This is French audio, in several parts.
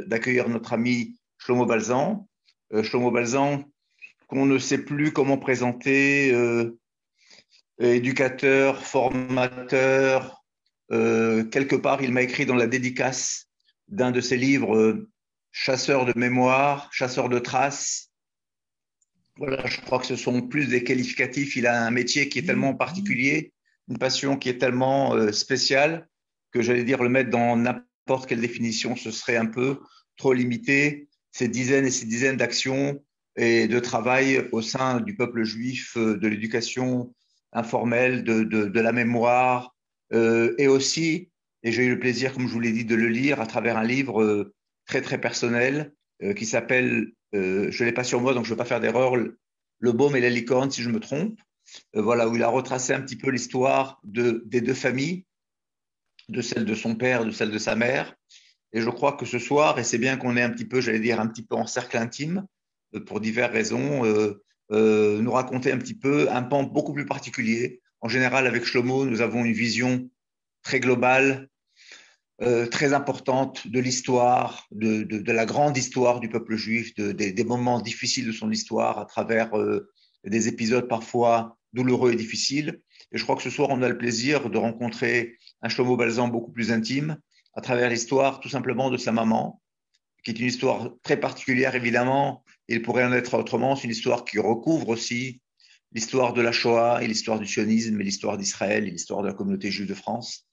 d'accueillir notre ami Shlomo Balzan. Shlomo Balzan, qu'on ne sait plus comment présenter, éducateur, formateur. Quelque part, il m'a écrit dans la dédicace d'un de ses livres, Chasseur de mémoire, chasseur de traces. Voilà, je crois que ce sont plus des qualificatifs. Il a un métier qui est tellement particulier, une passion qui est tellement spéciale, que j'allais dire le mettre dans n'importe quelle définition, ce serait un peu trop limité. Ces dizaines et ces dizaines d'actions et de travail au sein du peuple juif, de l'éducation informelle, de la mémoire, et aussi, et j'ai eu le plaisir, comme je vous l'ai dit, de le lire à travers un livre très, très personnel qui s'appelle, je ne l'ai pas sur moi, donc je ne veux pas faire d'erreur, Le baume et la licorne, si je me trompe, voilà, où il a retracé un petit peu l'histoire des deux familles, de celle de son père, de celle de sa mère. Et je crois que ce soir, et c'est bien qu'on est un petit peu, j'allais dire, un petit peu en cercle intime, pour diverses raisons, nous raconter un petit peu un pan beaucoup plus particulier. En général, avec Shlomo, nous avons une vision très globale, très importante de l'histoire, de la grande histoire du peuple juif, des moments difficiles de son histoire à travers des épisodes parfois douloureux et difficiles. Et je crois que ce soir, on a le plaisir de rencontrer un Shlomo Balzan beaucoup plus intime à travers l'histoire tout simplement de sa maman, qui est une histoire très particulière évidemment. Il pourrait en être autrement. C'est une histoire qui recouvre aussi l'histoire de la Shoah et l'histoire du sionisme et l'histoire d'Israël et l'histoire de la communauté juive de France.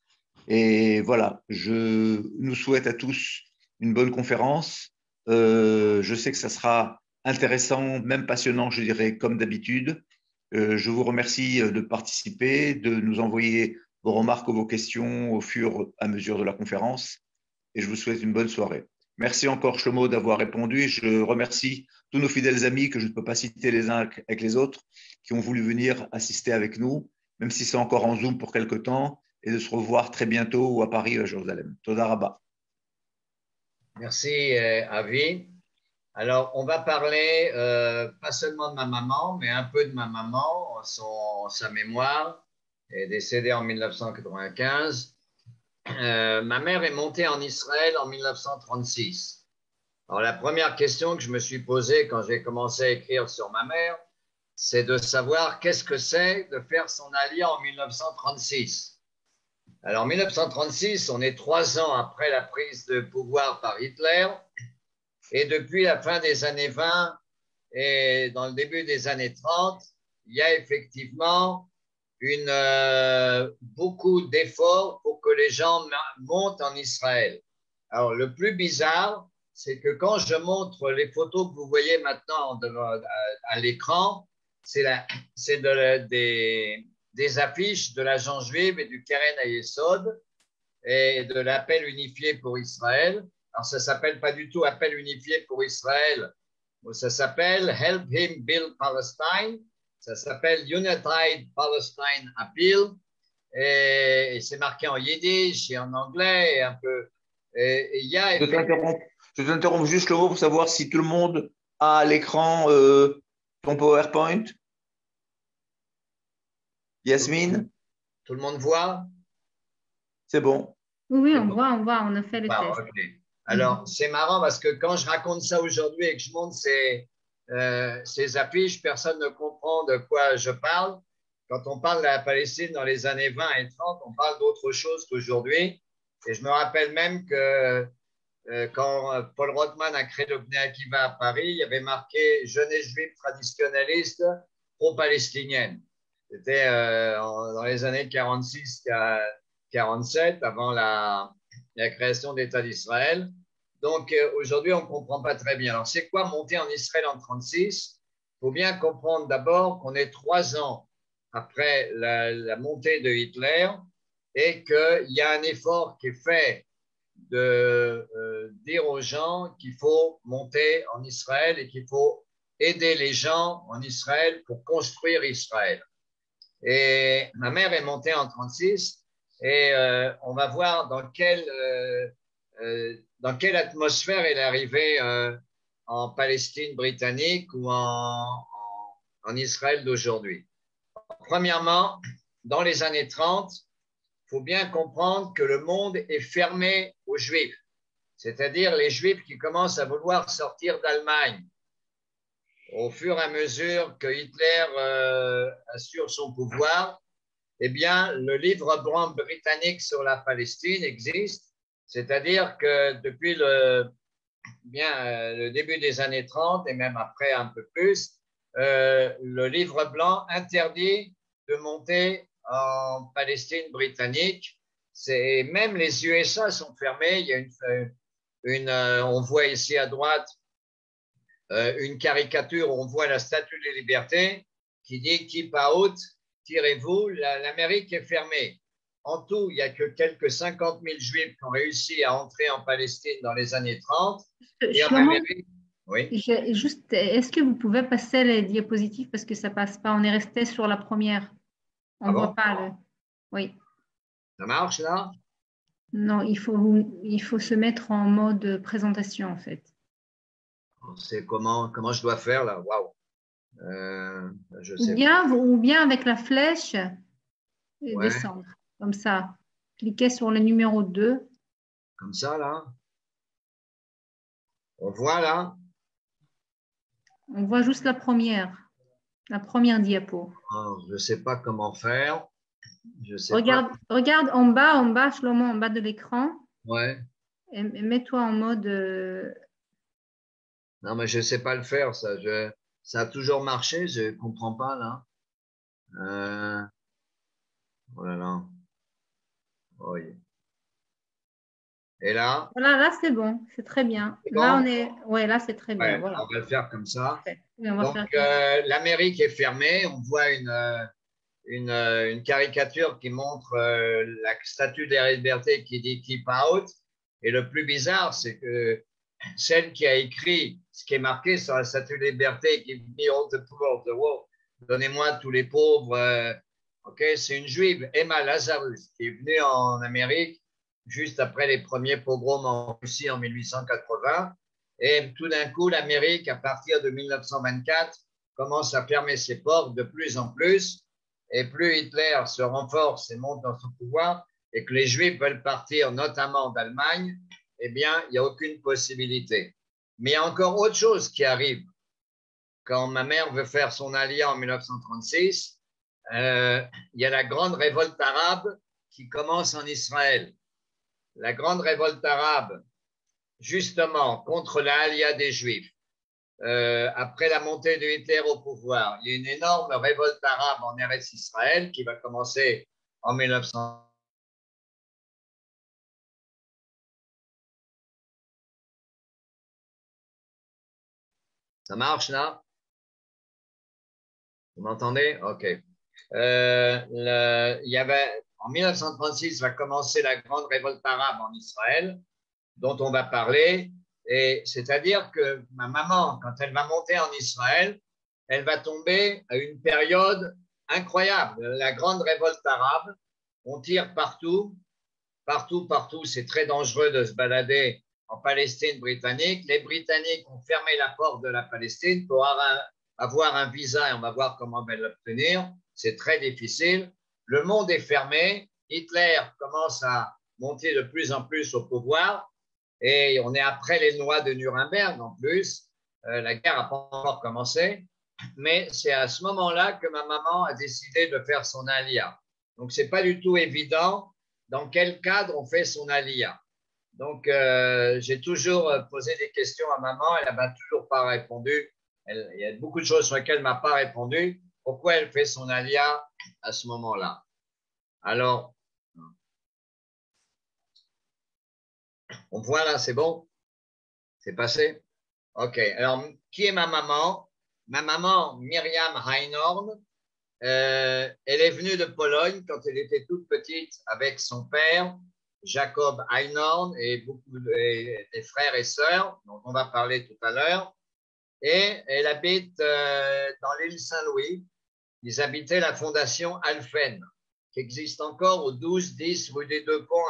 Et voilà, je nous souhaite à tous une bonne conférence. Je sais que ça sera intéressant, même passionnant, je dirais, comme d'habitude. Je vous remercie de participer, de nous envoyer vos remarques ou vos questions au fur et à mesure de la conférence. Et je vous souhaite une bonne soirée. Merci encore, Shlomo, d'avoir répondu. Je remercie tous nos fidèles amis que je ne peux pas citer les uns avec les autres, qui ont voulu venir assister avec nous, même si c'est encore en Zoom pour quelque temps, et de se revoir très bientôt ou à Paris ou à Jérusalem. Toda Rabba. Merci, Avi. Alors, on va parler pas seulement de ma maman, mais un peu de ma maman, sa mémoire. Elle est décédée en 1995. Ma mère est montée en Israël en 1936. Alors, la première question que je me suis posée quand j'ai commencé à écrire sur ma mère, c'est de savoir qu'est-ce que c'est de faire son aliyah en 1936. Alors, en 1936, on est 3 ans après la prise de pouvoir par Hitler. Et depuis la fin des années 20 et dans le début des années 30, il y a effectivement beaucoup d'efforts pour que les gens montent en Israël. Alors, le plus bizarre, c'est que quand je montre les photos que vous voyez maintenant à l'écran, c'est des affiches de l'Agence juive et du Keren Hayesod et de l'appel unifié pour Israël. Alors, ça ne s'appelle pas du tout appel unifié pour Israël, ça s'appelle Help Him Build Palestine, ça s'appelle United Palestine Appeal, et c'est marqué en yiddish et en anglais et un peu. Et il y a je t'interromps juste le mot pour savoir si tout le monde a à l'écran ton PowerPoint. Yasmine, tout le monde voit? c'est bon. Oui, on voit, on a fait le test. Okay. Alors, c'est marrant parce que quand je raconte ça aujourd'hui et que je montre ces affiches, personne ne comprend de quoi je parle. Quand on parle de la Palestine dans les années 20 et 30, on parle d'autre chose qu'aujourd'hui. Et je me rappelle même que quand Paul Rothman a créé le Bnei Akiva à Paris, il y avait marqué jeunesse juive traditionnaliste pro-palestinienne. C'était dans les années 46-47, avant la création de l'État d'Israël. Donc aujourd'hui, on ne comprend pas très bien. Alors, c'est quoi monter en Israël en 1936? Il faut bien comprendre d'abord qu'on est 3 ans après la montée de Hitler et qu'il y a un effort qui est fait de dire aux gens qu'il faut monter en Israël et qu'il faut aider les gens en Israël pour construire Israël. Et ma mère est montée en 1936 et on va voir dans quelle atmosphère elle est arrivée en Palestine britannique ou en Israël d'aujourd'hui. Premièrement, dans les années 30, il faut bien comprendre que le monde est fermé aux Juifs. c'est-à-dire les Juifs qui commencent à vouloir sortir d'Allemagne. Au fur et à mesure que Hitler assure son pouvoir, eh bien, le livre blanc britannique sur la Palestine existe, c'est-à-dire que depuis le début des années 30 et même après un peu plus, le livre blanc interdit de monter en Palestine britannique. Même les USA sont fermés. Il y a on voit ici à droite une caricature où on voit la Statue de la Liberté qui dit Keep out, tirez-vous, l'Amérique est fermée. En tout, il n'y a que quelques 50 000 Juifs qui ont réussi à entrer en Palestine dans les années 30. Et en Amérique, oui. Juste, est-ce que vous pouvez passer les diapositives parce que ça ne passe pas? On est resté sur la première. On ne voit pas le. Oui. Ça marche là? Non, il faut se mettre en mode présentation en fait. C'est comment je dois faire là? Waouh! Ou bien avec la flèche et descendre. Comme ça. Cliquez sur le numéro 2. Comme ça, là. On voit là. On voit juste la première diapo. Oh, je ne sais pas comment faire. Regarde en bas, Shlomo, en bas de l'écran. Ouais. Et mets-toi en mode. Non, mais je ne sais pas le faire, ça. Ça a toujours marché, je ne comprends pas, là. Oh là là. Oui. Et là? Voilà, là, c'est bon. C'est très bien. Là, on est. Ouais, là, c'est très bien. Voilà. On va le faire comme ça. Donc, l'Amérique est fermée. On voit une caricature qui montre la statue de la liberté qui dit Keep out. Et le plus bizarre, c'est que celle qui a écrit ce qui est marqué sur la statue de liberté, Give me all the poor of the world, donnez-moi tous les pauvres. C'est une juive, Emma Lazarus, qui est venue en Amérique juste après les premiers pogroms en Russie en 1880. Et tout d'un coup, l'Amérique, à partir de 1924, commence à fermer ses portes de plus en plus. Et plus Hitler se renforce et monte dans son pouvoir, et que les Juifs veulent partir, notamment d'Allemagne, eh bien, il n'y a aucune possibilité. Mais il y a encore autre chose qui arrive. Quand ma mère veut faire son alia en 1936, il y a la grande révolte arabe qui commence en Israël. La grande révolte arabe, justement, contre la alia des Juifs. Après la montée de Hitler au pouvoir, il y a une énorme révolte arabe en Eretz Israël qui va commencer en 1900. Ça marche là? Vous m'entendez? OK. En 1936 va commencer la grande révolte arabe en Israël, dont on va parler. Et c'est-à-dire que ma maman, quand elle va monter en Israël, elle va tomber à une période incroyable. La grande révolte arabe, on tire partout, partout, partout. C'est très dangereux de se balader en Palestine britannique. Les Britanniques ont fermé la porte de la Palestine pour avoir un visa et on va voir comment on va l'obtenir. C'est très difficile. Le monde est fermé. Hitler commence à monter de plus en plus au pouvoir. Et on est après les lois de Nuremberg en plus. La guerre n'a pas encore commencé. Mais c'est à ce moment-là que ma maman a décidé de faire son alia. Donc, ce n'est pas du tout évident dans quel cadre on fait son alia. Donc, j'ai toujours posé des questions à maman. Elle n'a toujours pas répondu. Il y a beaucoup de choses sur lesquelles elle ne m'a pas répondu. Pourquoi elle fait son alia à ce moment-là? Alors, on voit là, c'est bon? C'est passé? OK. Alors, qui est ma maman? Ma maman, Myriam Einhorn, elle est venue de Pologne quand elle était toute petite avec son père, Jacob Einhorn, et des frères et sœurs, dont on va parler tout à l'heure. Et elle habite dans l'île Saint-Louis. Ils habitaient la fondation Alphen, qui existe encore au 12-10 rue des Deux Ponts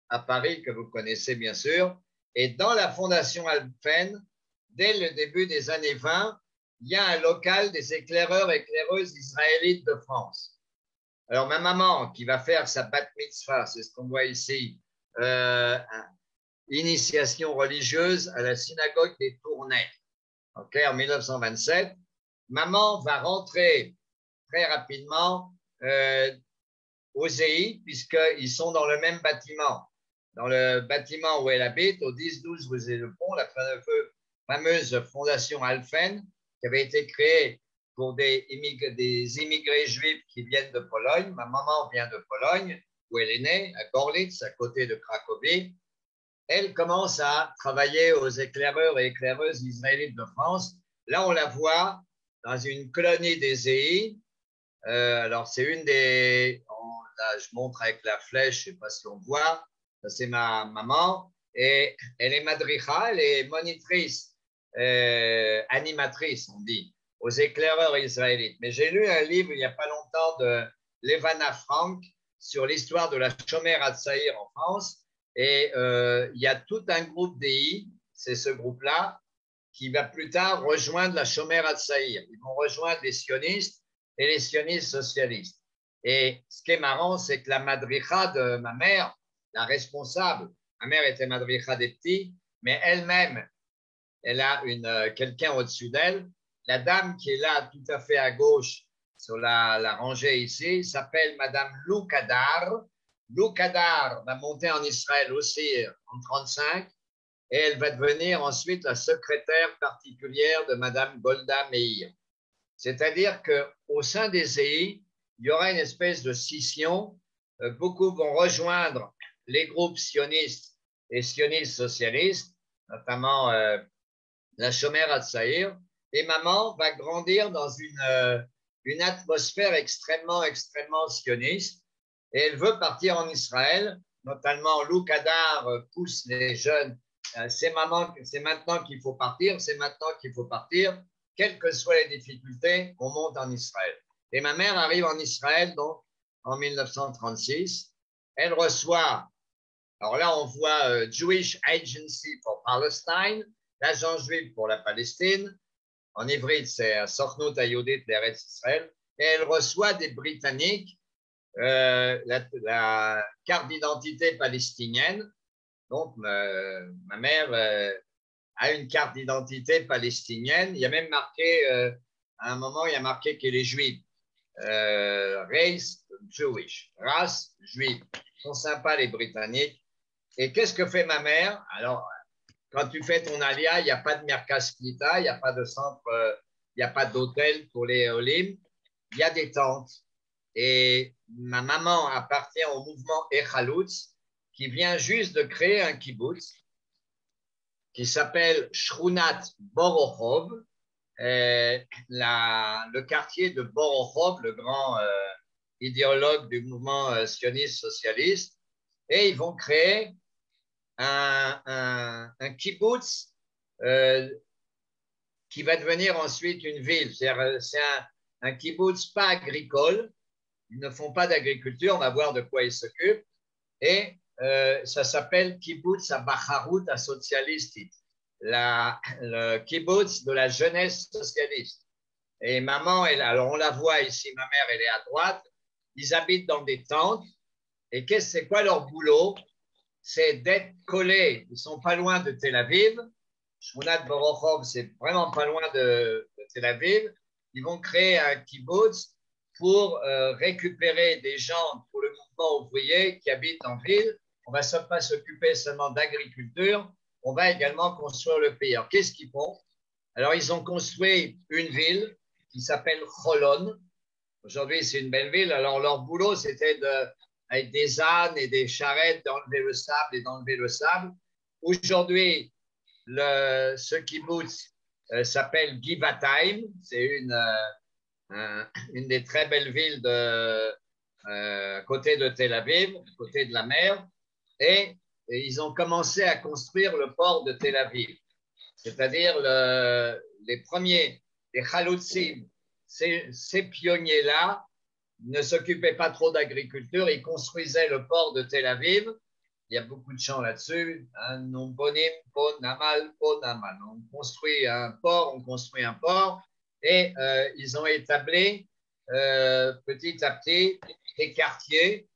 à Paris, que vous connaissez bien sûr. Et dans la fondation Alphen, dès le début des années 20, il y a un local des éclaireurs et éclaireuses israélites de France. Alors, ma maman, qui va faire sa bat mitzvah, c'est ce qu'on voit ici, initiation religieuse à la synagogue des Tournais. En 1927, maman va rentrer très rapidement au ZI, puisqu'ils sont dans le même bâtiment. Dans le bâtiment où elle habite, au 10-12 rue Zé-le-Pont, la fameuse fondation Alphen, qui avait été créée pour des immigrés juifs qui viennent de Pologne. Ma maman vient de Pologne, où elle est née, à Gorlitz, à côté de Cracovie. Elle commence à travailler aux éclaireurs et éclaireuses israélites de France. Là, on la voit dans une colonie des ZI. Alors, c'est une des... Là, je montre avec la flèche, je ne sais pas si on voit. Ça, c'est ma maman. Et elle est madricha, elle est monitrice, animatrice, on dit, aux éclaireurs israélites. Mais j'ai lu un livre il n'y a pas longtemps de Levana Frank sur l'histoire de la Shomer Hatzair en France. Et il y a tout un groupe d'EI, c'est ce groupe-là, qui va plus tard rejoindre la Shomer Hatzair. Ils vont rejoindre les sionistes et les sionistes socialistes. Et ce qui est marrant, c'est que la madricha de ma mère, la responsable, ma mère était madricha des petits, mais elle-même, elle a quelqu'un au-dessus d'elle. La dame qui est là, tout à fait à gauche, sur la rangée ici, s'appelle Madame Lou Kadar. Lou Kadar va monter en Israël aussi en 1935 et elle va devenir ensuite la secrétaire particulière de Madame Golda Meir. C'est-à-dire qu'au sein des ZI, il y aura une espèce de scission. Beaucoup vont rejoindre les groupes sionistes et sionistes socialistes, notamment la Shomer Hatzair, et maman va grandir dans une atmosphère extrêmement sioniste, et elle veut partir en Israël, notamment Lou Kadar pousse les jeunes, c'est maintenant qu'il faut partir, c'est maintenant qu'il faut partir, quelles que soient les difficultés, on monte en Israël. Et ma mère arrive en Israël, donc, en 1936. Elle reçoit, alors là, on voit Jewish Agency for Palestine, l'agent juif pour la Palestine. En hébride, c'est Sochnut Hayudit d'Eretz Israël. Et elle reçoit des Britanniques la carte d'identité palestinienne. Donc, ma mère a une carte d'identité palestinienne. Il y a même marqué, à un moment, il y a marqué qu'elle est juive. Race Jewish, race juive. Ils sont sympas, les Britanniques. Et qu'est-ce que fait ma mère? Alors, quand tu fais ton alia, il n'y a pas de Merkaz Klita, il n'y a pas de centre, il n'y a pas d'hôtel pour les Olim, il y a des tentes. Et ma maman appartient au mouvement Echalutz, qui vient juste de créer un kibbutz qui s'appelle Shrunat Borochov, le quartier de Borochov, le grand idéologue du mouvement sioniste socialiste, et ils vont créer un kibbutz qui va devenir ensuite une ville. C'est un kibbutz pas agricole, ils ne font pas d'agriculture, on va voir de quoi ils s'occupent, et ça s'appelle kibbutz Abacharut Asocialistit, le kibbutz de la jeunesse socialiste. Et maman, alors on la voit ici, ma mère, elle est à droite, ils habitent dans des tentes, et c'est quoi leur boulot? C'est d'être collés, ils ne sont pas loin de Tel Aviv, Shmunat Borochov, c'est vraiment pas loin de Tel Aviv, ils vont créer un kibbutz pour récupérer des gens pour le mouvement ouvrier qui habitent en ville. On ne va pas s'occuper seulement d'agriculture, on va également construire le pays. Alors, qu'est-ce qu'ils font? Alors, ils ont construit une ville qui s'appelle Cholon. Aujourd'hui, c'est une belle ville. Alors, leur boulot, c'était avec des ânes et des charrettes d'enlever le sable et d'enlever le sable. Aujourd'hui, ce kibbutz s'appelle Givatayim. C'est une des très belles villes à côté de Tel Aviv, à côté de la mer. Et ils ont commencé à construire le port de Tel Aviv. C'est-à-dire les premiers, les Chaloutzim, ces pionniers-là ne s'occupaient pas trop d'agriculture, ils construisaient le port de Tel Aviv. Il y a beaucoup de chants là-dessus. On construit un port, et ils ont établi petit à petit des quartiers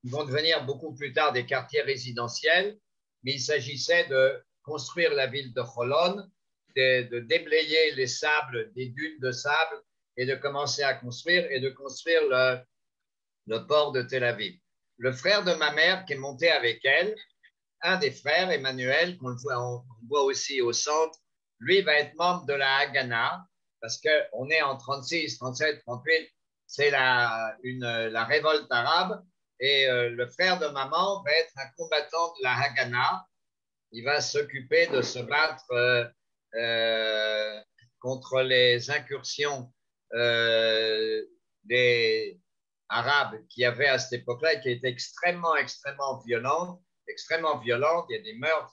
qui vont devenir beaucoup plus tard des quartiers résidentiels. mais il s'agissait de construire la ville de Holon, de déblayer les sables, des dunes de sable, et de commencer à construire, et de construire le port de Tel Aviv. Le frère de ma mère qui est monté avec elle, un des frères, Emmanuel, on voit aussi au centre, lui va être membre de la Haganah, parce qu'on est en 36, 37, 38, c'est la révolte arabe, et le frère de maman va être un combattant de la Haganah. Il va s'occuper de se battre contre les incursions des Arabes qui avaient à cette époque-là et qui étaient extrêmement, extrêmement violentes. Il y a des meurtres,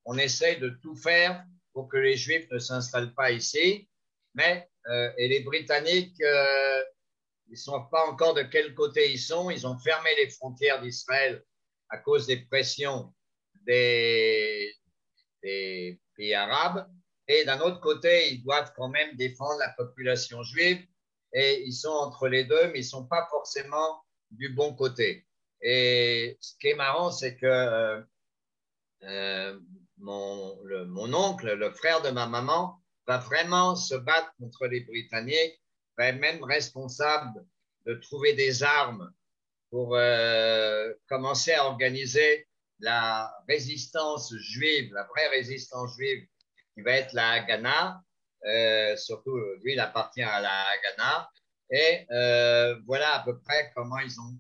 on essaye de tout faire pour que les Juifs ne s'installent pas ici. Mais, et les Britanniques, ils ne savent pas encore de quel côté ils sont. Ils ont fermé les frontières d'Israël à cause des pressions des pays arabes. Et d'un autre côté, ils doivent quand même défendre la population juive. Et ils sont entre les deux, mais ils ne sont pas forcément du bon côté. Et ce qui est marrant, c'est que mon oncle, le frère de ma maman, va vraiment se battre contre les Britanniques, va être même responsable de trouver des armes pour commencer à organiser la résistance juive, la vraie résistance juive, qui va être la Haganah. Surtout, lui, il appartient à la Haganah. Et voilà à peu près comment ils ont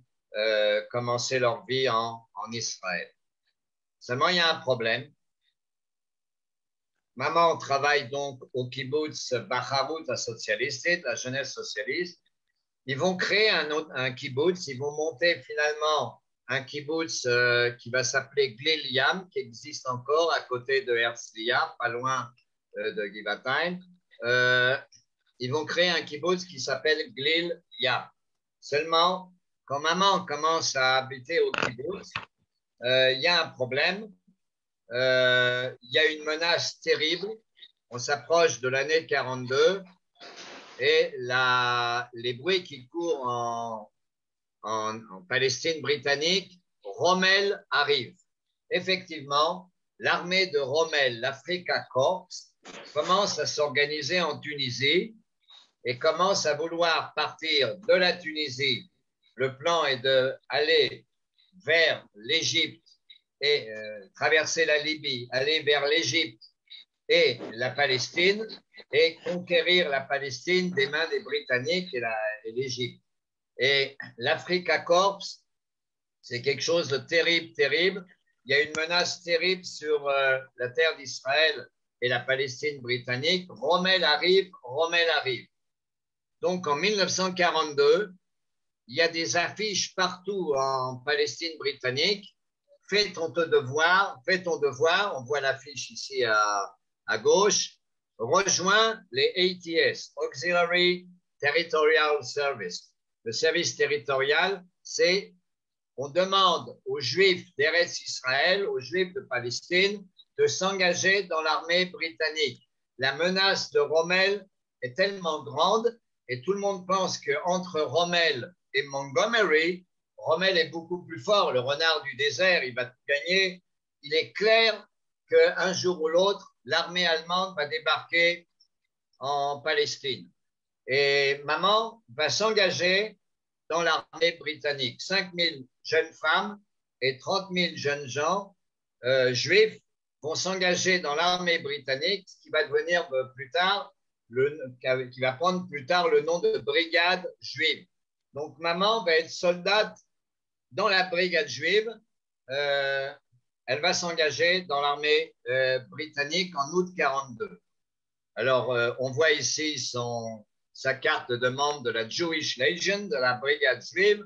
commencé leur vie en Israël. Seulement, il y a un problème. Maman travaille donc au kibbutz Bacharut socialiste, la jeunesse socialiste. Ils vont créer un kibbutz, ils vont monter finalement un kibbutz qui va s'appeler Glil Yam, qui existe encore à côté de Herzliya, pas loin de Givatayim. Ils vont créer un kibbutz qui s'appelle Glil Yam. Seulement, quand maman commence à habiter au kibbutz, il y a un problème. Il y a une menace terrible. On s'approche de l'année 42 et les bruits qui courent en Palestine britannique, Rommel arrive. Effectivement, l'armée de Rommel, l'Africa Corps, commence à s'organiser en Tunisie et commence à vouloir partir de la Tunisie. Le plan est d'aller vers l'Égypte et traverser la Libye, aller vers l'Égypte et la Palestine et conquérir la Palestine des mains des Britanniques et l'Égypte. Et l'Africa Corps, c'est quelque chose de terrible, terrible. Il y a une menace terrible sur la terre d'Israël et la Palestine britannique. Rommel arrive. Donc en 1942, il y a des affiches partout en Palestine britannique. Fais ton devoir, on voit l'affiche ici à gauche, rejoins les ATS, Auxiliary Territorial Service. Le service territorial, c'est on demande aux Juifs d'Eretz Israël, aux Juifs de Palestine, de s'engager dans l'armée britannique. La menace de Rommel est tellement grande et tout le monde pense qu'entre Rommel et Montgomery, Rommel est beaucoup plus fort, le renard du désert, il va tout gagner. Il est clair qu'un jour ou l'autre, l'armée allemande va débarquer en Palestine. Et maman va s'engager dans l'armée britannique. 5 000 jeunes femmes et 30 000 jeunes gens juifs vont s'engager dans l'armée britannique, ce qui va devenir plus tard, qui va prendre plus tard le nom de brigade juive. Donc maman va être soldate dans la brigade juive. Elle va s'engager dans l'armée britannique en août 42. Alors, on voit ici sa carte de membre de la Jewish Legion, de la brigade juive.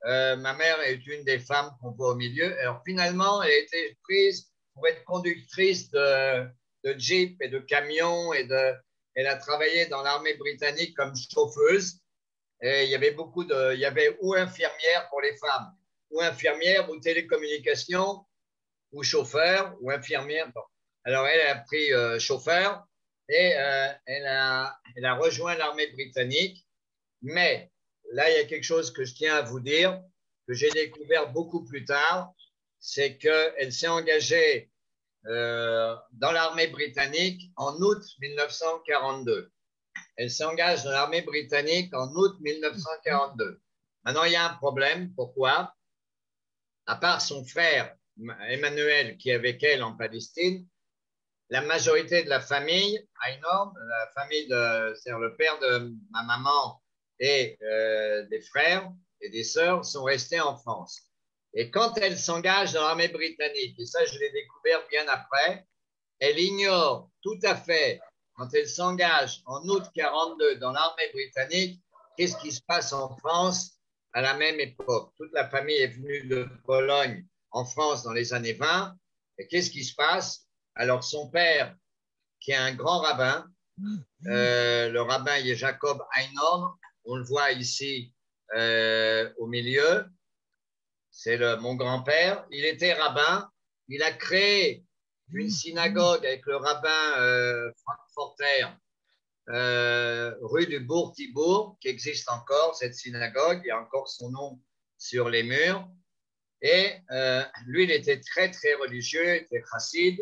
Ma mère est une des femmes qu'on voit au milieu. Alors, finalement, elle a été prise pour être conductrice de jeep et de camions. Elle a travaillé dans l'armée britannique comme chauffeuse. Et il y avait ou infirmière pour les femmes, ou infirmière, ou télécommunications, ou chauffeur, ou infirmière. Bon. Alors, elle a pris chauffeur et elle a rejoint l'armée britannique. Mais là, il y a quelque chose que je tiens à vous dire, que j'ai découvert beaucoup plus tard, c'est qu'elle s'est engagée dans l'armée britannique en août 1942. Elle s'engage dans l'armée britannique en août 1942. Maintenant, il y a un problème. Pourquoi? À part son frère Emmanuel qui est avec elle en Palestine, la majorité de la famille, Ainor, la famille c'est-à-dire le père de ma maman et des frères et des sœurs sont restés en France. Et quand elle s'engage dans l'armée britannique, et ça je l'ai découvert bien après, elle ignore tout à fait, quand elle s'engage en août 1942 dans l'armée britannique, qu'est-ce qui se passe en France à la même époque. Toute la famille est venue de Pologne en France dans les années 20. Et qu'est-ce qui se passe? Alors son père, qui est un grand rabbin, le rabbin il est Jacob Einhorn, on le voit ici au milieu, c'est mon grand-père, il était rabbin, il a créé une synagogue avec le rabbin frankfurter rue du Bourg-Thibourg, qui existe encore, cette synagogue, il y a encore son nom sur les murs. Et lui, il était très, très religieux, il était chassid.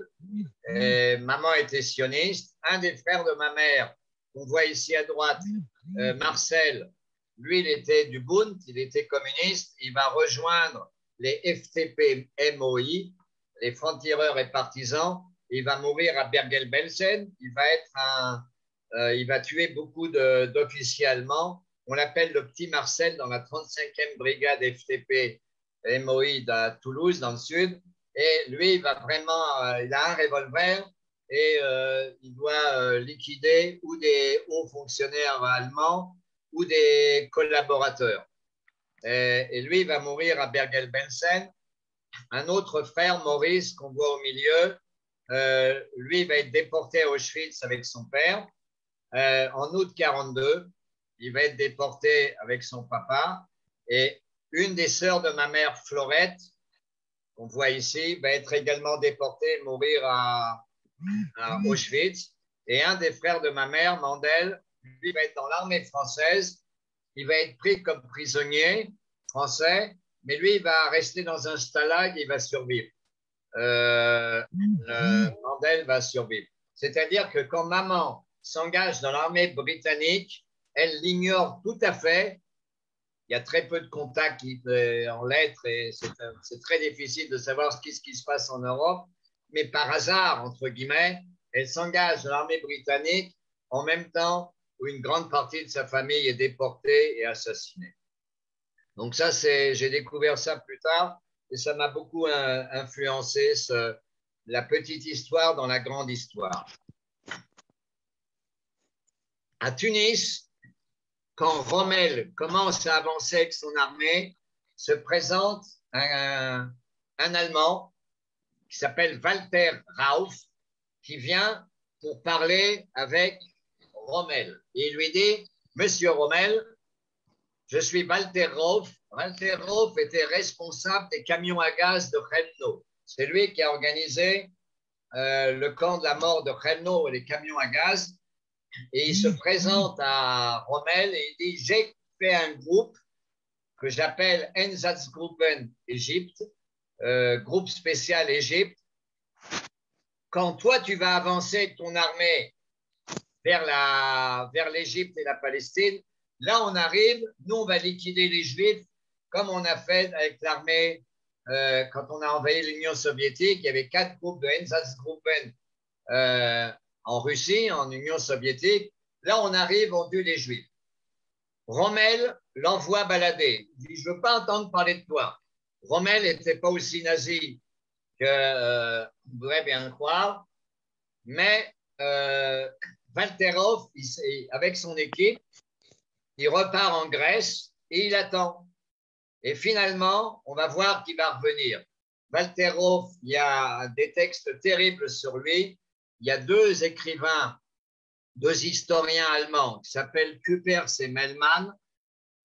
Maman était sioniste. Un des frères de ma mère, qu'on voit ici à droite, Marcel, lui, il était du Bund, il était communiste. Il va rejoindre les FTP-MOI, les francs-tireurs et partisans. Il va mourir à Bergen-Belsen. Il va tuer beaucoup d'officiers allemands. On l'appelle le petit Marcel dans la 35e brigade FTP MOI à Toulouse, dans le sud. Et lui, il a un revolver et il doit liquider ou des hauts fonctionnaires allemands ou des collaborateurs. Et lui, il va mourir à Bergen-Belsen. Un autre frère, Maurice, qu'on voit au milieu, lui, il va être déporté à Auschwitz avec son père. En août 1942, il va être déporté avec son papa. Et une des sœurs de ma mère, Florette, qu'on voit ici, va être également déportée et mourir à Auschwitz. Et un des frères de ma mère, Mandel, lui va être dans l'armée française. Il va être pris comme prisonnier français, mais lui, il va rester dans un stalag et il va survivre. Mandel va survivre. C'est-à-dire que quand maman s'engage dans l'armée britannique, elle l'ignore tout à fait. Il y a très peu de contacts en lettres et c'est très difficile de savoir ce qui se passe en Europe. Mais par hasard, entre guillemets, elle s'engage dans l'armée britannique en même temps où une grande partie de sa famille est déportée et assassinée. Donc ça, j'ai découvert ça plus tard et ça m'a beaucoup influencé, la petite histoire dans la grande histoire. À Tunis, quand Rommel commence à avancer avec son armée, se présente un Allemand qui s'appelle Walter Rauff, qui vient pour parler avec Rommel. Et il lui dit, Monsieur Rommel, je suis Walter Rauff. Walter Rauff était responsable des camions à gaz de Chelmno. C'est lui qui a organisé le camp de la mort de Chelmno et les camions à gaz. Et il se présente à Rommel et il dit, j'ai fait un groupe que j'appelle Einsatzgruppen Égypte, groupe spécial Égypte. Quand toi, tu vas avancer avec ton armée vers l'Égypte et la Palestine, là, on arrive, nous, on va liquider les Juifs comme on a fait avec l'armée quand on a envahi l'Union soviétique. Il y avait 4 groupes de Einsatzgruppen en Russie, en Union soviétique. Là, on arrive, on tue les Juifs. Rommel l'envoie balader. Il dit, je ne veux pas entendre parler de toi. Rommel n'était pas aussi nazi que on pourrait bien le croire, mais Walter Rauff, avec son équipe, il repart en Grèce et il attend. Et finalement, on va voir qu'il va revenir. Walter Rauff, il y a des textes terribles sur lui. Il y a 2 écrivains, 2 historiens allemands qui s'appellent Küppers et Mellmann.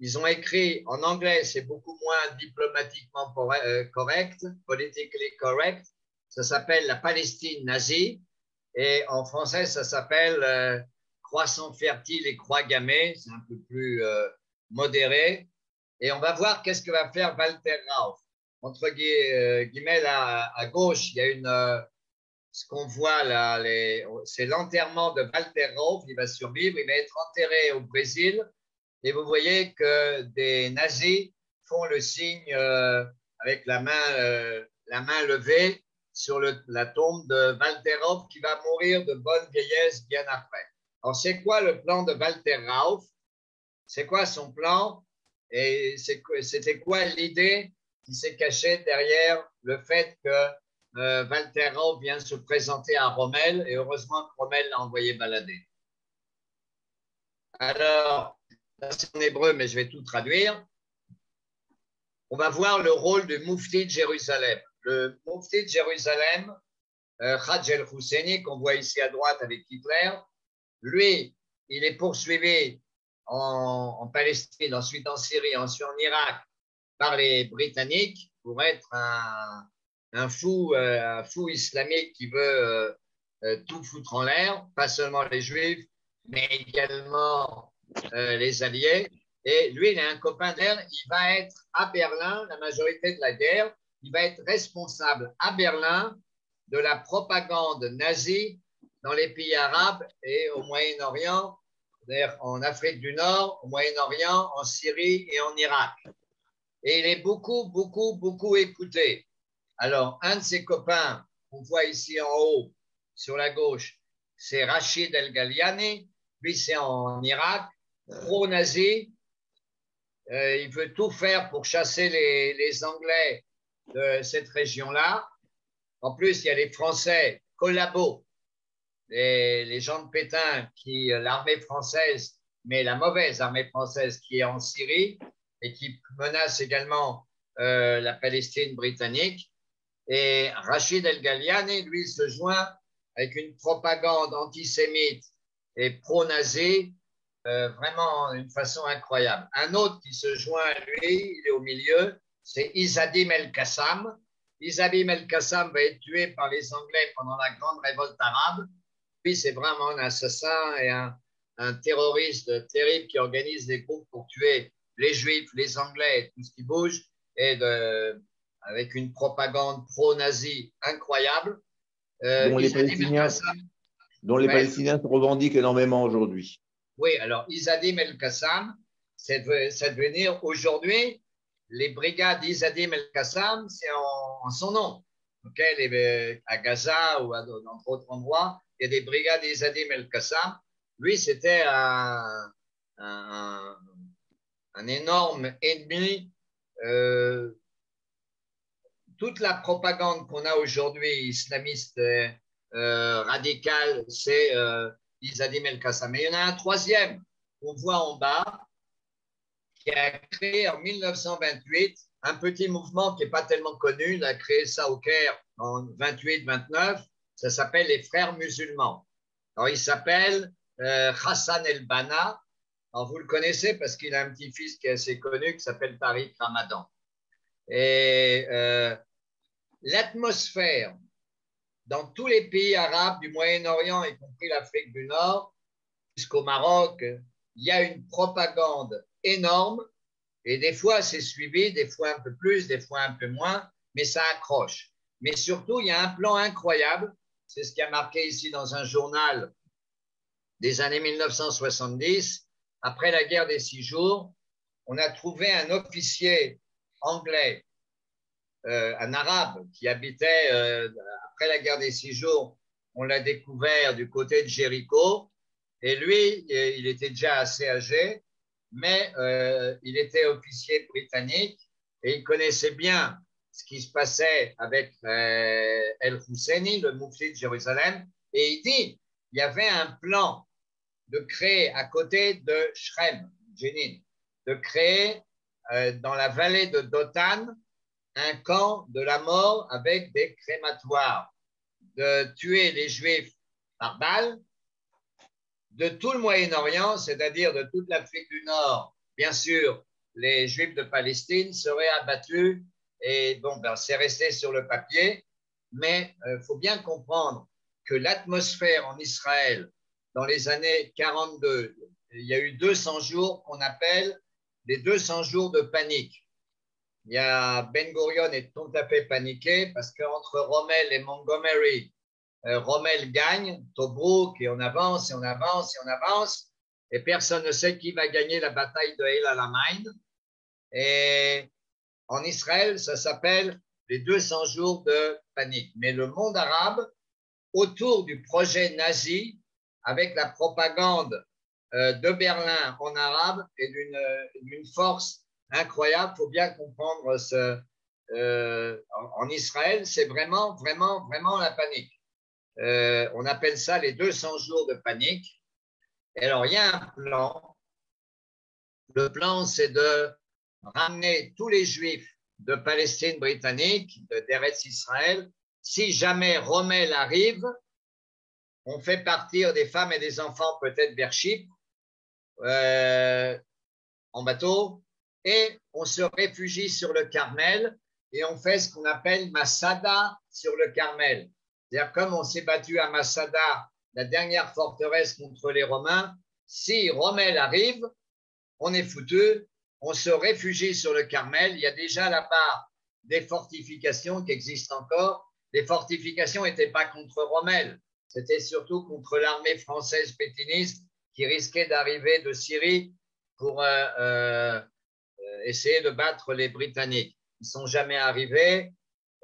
Ils ont écrit en anglais, c'est beaucoup moins diplomatiquement correct, politically correct. Ça s'appelle La Palestine nazie. Et en français, ça s'appelle Croissant fertile et croix gammée. C'est un peu plus modéré. Et on va voir qu'est-ce que va faire Walter Rauff. entre guillemets, là, à gauche, il y a ce qu'on voit là, c'est l'enterrement de Walter Rauff. Il va survivre, il va être enterré au Brésil. Et vous voyez que des nazis font le signe avec la main levée sur la tombe de Walter Rauff qui va mourir de bonne vieillesse bien après. Alors, c'est quoi le plan de Walter Rauff? C'est quoi son plan? Et c'était quoi l'idée qui s'est cachée derrière le fait que Walter Rauff vient se présenter à Rommel et heureusement que Rommel l'a envoyé balader. Alors, là c'est en hébreu, mais je vais tout traduire. On va voir le rôle du Moufti de Jérusalem. Le Moufti de Jérusalem, Hadj el-Husseini, qu'on voit ici à droite avec Hitler, lui, il est poursuivi en Palestine, ensuite en Syrie, ensuite en Irak par les Britanniques pour être un fou islamique qui veut tout foutre en l'air, pas seulement les Juifs, mais également les Alliés. Et lui, il est un copain d'air, il va être à Berlin, la majorité de la guerre, il va être responsable à Berlin de la propagande nazie dans les pays arabes et au Moyen-Orient, en Afrique du Nord, au Moyen-Orient, en Syrie et en Irak. Et il est beaucoup écouté. Alors, un de ses copains, qu'on voit ici en haut, sur la gauche, c'est Rachid El-Ghaliani. Lui, c'est en Irak, pro-nazi. Il veut tout faire pour chasser les Anglais de cette région-là. En plus, il y a les Français collabos, les gens de Pétain, l'armée française, mais la mauvaise armée française qui est en Syrie et qui menace également la Palestine britannique. Et Rachid El-Ghaliani, lui, se joint avec une propagande antisémite et pro-nazi, vraiment d'une façon incroyable. Un autre qui se joint à lui, il est au milieu, c'est Izzadim El-Qassam. Izzadim El-Qassam va être tué par les Anglais pendant la grande révolte arabe. Puis c'est vraiment un assassin et un terroriste terrible qui organise des groupes pour tuer les Juifs, les Anglais et tout ce qui bouge, et avec une propagande pro-nazie incroyable. Dont les Palestiniens se revendiquent énormément aujourd'hui. Oui, alors Izzadim El-Qassam, c'est devenir aujourd'hui, les brigades Izzadim El-Qassam, c'est en son nom. Okay, à Gaza ou dans d'autres endroits, il y a des brigades Izzadim El-Qassam. Lui, c'était un énorme ennemi. Toute la propagande qu'on a aujourd'hui, islamiste radicale, c'est Izzadim El-Qassam. Mais il y en a un troisième qu'on voit en bas, qui a créé en 1928 un petit mouvement qui n'est pas tellement connu. Il a créé ça au Caire en 28-29. Ça s'appelle les Frères musulmans. Alors, il s'appelle Hassan El-Banna. Alors, vous le connaissez parce qu'il a un petit-fils qui est assez connu qui s'appelle Tariq Ramadan. Et l'atmosphère dans tous les pays arabes du Moyen-Orient, y compris l'Afrique du Nord, jusqu'au Maroc, il y a une propagande énorme et des fois c'est suivi, des fois un peu plus, des fois un peu moins, mais ça accroche. Mais surtout, il y a un plan incroyable, c'est ce qui a marqué ici dans un journal des années 1970, après la guerre des 6 jours, on a trouvé un officier anglais, un arabe qui habitait après la guerre des 6 jours, on l'a découvert du côté de Jéricho, et lui, il était déjà assez âgé, mais il était officier britannique et il connaissait bien ce qui se passait avec El-Husseini, le moufti de Jérusalem, et il dit il y avait un plan de créer à côté de Shrem, Jenin, de créer dans la vallée de Dothan un camp de la mort avec des crématoires, de tuer les Juifs par balle, de tout le Moyen-Orient, c'est-à-dire de toute l'Afrique du Nord. Bien sûr, les Juifs de Palestine seraient abattus et bon, ben, c'est resté sur le papier, mais il faut bien comprendre que l'atmosphère en Israël, dans les années 42, il y a eu 200 jours qu'on appelle les 200 jours de panique. il y a Ben Gurion est tout à fait paniqué parce qu'entre Rommel et Montgomery, Rommel gagne, Tobrouk, et on avance, et on avance, et on avance, et personne ne sait qui va gagner la bataille de El Alamein. Et en Israël, ça s'appelle les 200 jours de panique. Mais le monde arabe, autour du projet nazi, avec la propagande de Berlin en arabe et d'une force incroyable, il faut bien comprendre en Israël, c'est vraiment, vraiment, vraiment la panique. On appelle ça les 200 jours de panique. Et alors, il y a un plan. Le plan, c'est de ramener tous les Juifs de Palestine britannique, d'Eretz Israël. Si jamais Rommel arrive, on fait partir des femmes et des enfants peut-être vers Chypre en bateau et on se réfugie sur le Carmel et on fait ce qu'on appelle Masada sur le Carmel. C'est-à-dire comme on s'est battu à Masada, la dernière forteresse contre les Romains, si Rommel arrive, on est foutu, on se réfugie sur le Carmel. Il y a déjà là-bas des fortifications qui existent encore. Les fortifications n'étaient pas contre Rommel, c'était surtout contre l'armée française pétiniste qui risquait d'arriver de Syrie pour essayer de battre les Britanniques. Ils ne sont jamais arrivés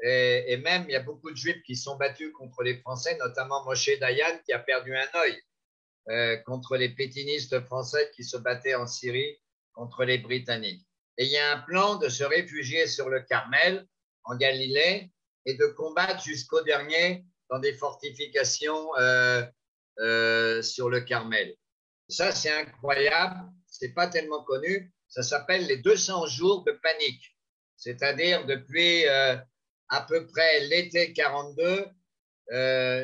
et même il y a beaucoup de Juifs qui sont battus contre les Français, notamment Moshe Dayan qui a perdu un œil contre les pétinistes français qui se battaient en Syrie contre les Britanniques. Et il y a un plan de se réfugier sur le Carmel, en Galilée, et de combattre jusqu'au dernier dans des fortifications sur le Carmel. Ça, c'est incroyable, c'est pas tellement connu. Ça s'appelle les 200 jours de panique, c'est-à-dire depuis à peu près l'été 42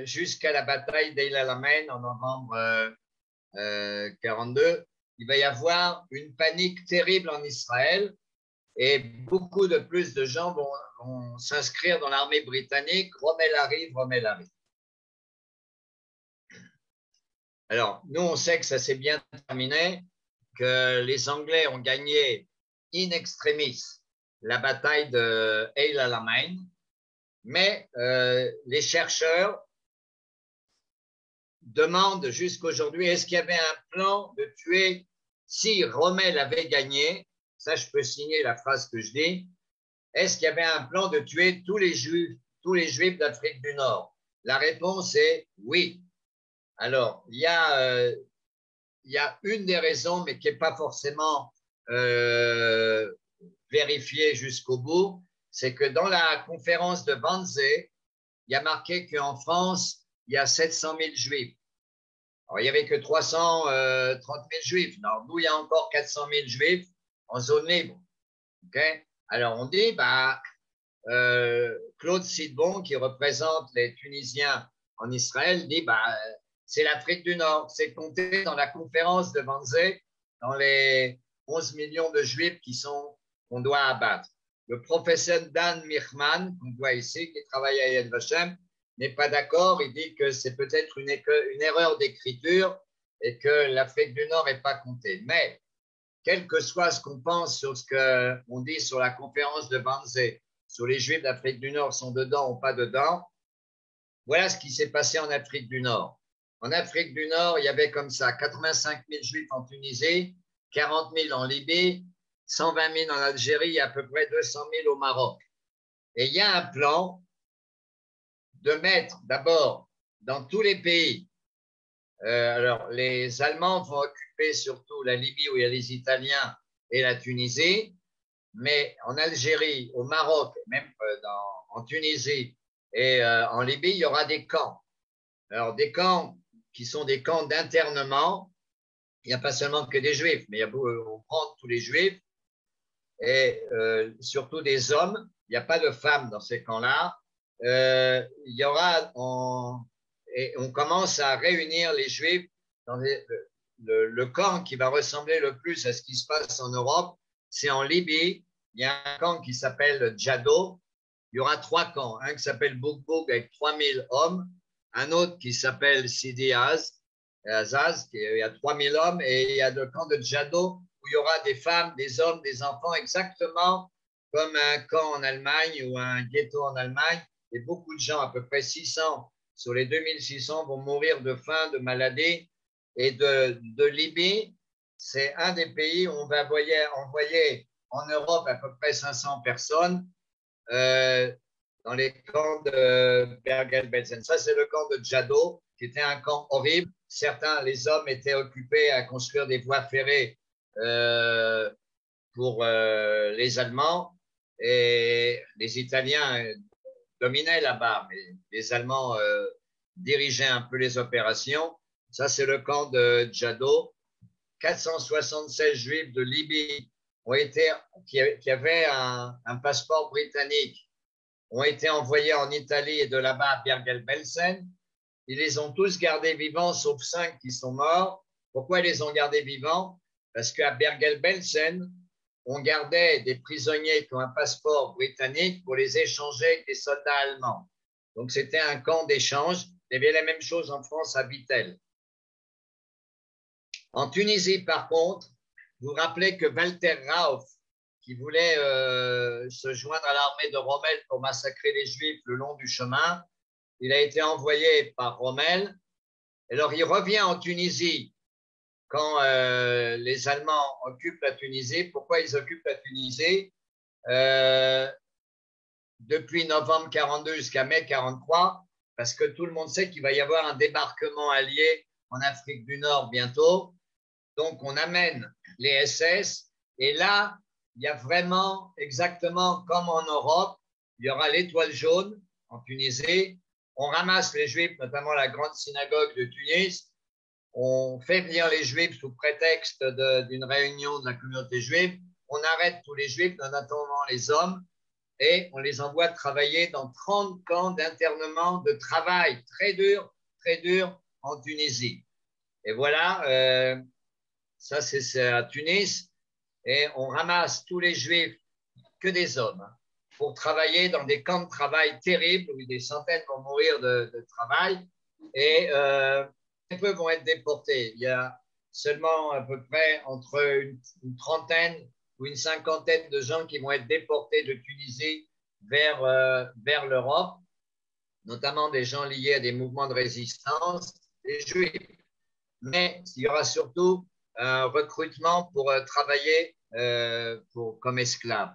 jusqu'à la bataille d'El Alamein en novembre 42. Il va y avoir une panique terrible en Israël et beaucoup de plus de gens vont s'inscrire dans l'armée britannique. Rommel arrive, Rommel arrive. Alors, nous, on sait que ça s'est bien terminé, que les Anglais ont gagné in extremis la bataille de El Alamein, mais les chercheurs demandent jusqu'aujourd'hui, est-ce qu'il y avait un plan de tuer, si Rommel avait gagné, ça je peux signer la phrase que je dis, est-ce qu'il y avait un plan de tuer tous les Juifs d'Afrique du Nord? La réponse est oui. Alors, il y a une des raisons, mais qui n'est pas forcément vérifiée jusqu'au bout, c'est que dans la conférence de Wannsee, il y a marqué qu'en France, il y a 700 000 Juifs. Alors, il n'y avait que 330 000 Juifs. Alors, nous, il y a encore 400 000 Juifs en zone libre. Okay? Alors, on dit, Claude Sidbon, qui représente les Tunisiens en Israël, dit, c'est l'Afrique du Nord. C'est compté dans la conférence de Wannsee, dans les 11 millions de Juifs qu'on doit abattre. Le professeur Dan Michman, qu'on voit ici, qui travaille à Yad Vashem, n'est pas d'accord. Il dit que c'est peut-être une erreur d'écriture et que l'Afrique du Nord n'est pas comptée. Mais, quel que soit ce qu'on pense sur ce qu'on dit sur la conférence de Wannsee, sur les Juifs d'Afrique du Nord sont dedans ou pas dedans, voilà ce qui s'est passé en Afrique du Nord. En Afrique du Nord, il y avait comme ça 85 000 Juifs en Tunisie, 40 000 en Libye, 120 000 en Algérie et à peu près 200 000 au Maroc. Et il y a un plan de mettre d'abord dans tous les pays, alors les Allemands vont occuper surtout la Libye où il y a les Italiens et la Tunisie, mais en Algérie, au Maroc, même en Tunisie et en Libye, il y aura des camps. Alors des camps qui sont des camps d'internement, il n'y a pas seulement que des Juifs, mais on prend tous les Juifs et surtout des hommes, il n'y a pas de femmes dans ces camps-là. Il y aura, et on commence à réunir les Juifs dans le camp qui va ressembler le plus à ce qui se passe en Europe, c'est en Libye. Il y a un camp qui s'appelle Djado. Il y aura 3 camps. Un qui s'appelle Boukbouk avec 3000 hommes. Un autre qui s'appelle Sidi Azaz, il y a 3000 hommes. Et il y a le camp de Djado où il y aura des femmes, des hommes, des enfants, exactement comme un camp en Allemagne ou un ghetto en Allemagne. Et beaucoup de gens, à peu près 600 sur les 2600, vont mourir de faim, de maladie. Et de Libye, c'est un des pays où on va envoyer en Europe à peu près 500 personnes dans les camps de Bergen-Belsen. Ça, c'est le camp de Djado, qui était un camp horrible. Certains, les hommes, étaient occupés à construire des voies ferrées pour les Allemands, et les Italiens dominaient là-bas, mais les Allemands dirigeaient un peu les opérations. Ça, c'est le camp de Djado. 476 Juifs de Libye qui avaient un passeport britannique ont été envoyés en Italie et de là-bas à Bergen-Belsen. Ils les ont tous gardés vivants, sauf 5 qui sont morts. Pourquoi ils les ont gardés vivants? Parce qu'à Bergen-Belsen, on gardait des prisonniers qui ont un passeport britannique pour les échanger avec des soldats allemands. Donc, c'était un camp d'échange. Il y avait la même chose en France à Vittel. En Tunisie, par contre, vous vous rappelez que Walter Rauff, qui voulait se joindre à l'armée de Rommel pour massacrer les Juifs le long du chemin, il a été envoyé par Rommel. Alors, il revient en Tunisie quand les Allemands occupent la Tunisie. Pourquoi ils occupent la Tunisie? Depuis novembre 42 jusqu'à mai 43, parce que tout le monde sait qu'il va y avoir un débarquement allié en Afrique du Nord bientôt. Donc, on amène les SS et là, il y a vraiment exactement comme en Europe, il y aura l'étoile jaune en Tunisie. On ramasse les Juifs, notamment la grande synagogue de Tunis. On fait venir les Juifs sous prétexte d'une réunion de la communauté juive. On arrête tous les Juifs, notamment les hommes, et on les envoie travailler dans 30 camps d'internement de travail très dur en Tunisie. Et voilà, ça c'est à Tunis, et on ramasse tous les Juifs, que des hommes, pour travailler dans des camps de travail terribles où des centaines vont mourir de travail, et très peu vont être déportés. Il y a seulement à peu près entre une trentaine ou une cinquantaine de gens qui vont être déportés de Tunisie vers l'Europe, notamment des gens liés à des mouvements de résistance, des Juifs. Mais il y aura surtout un recrutement pour travailler comme esclaves.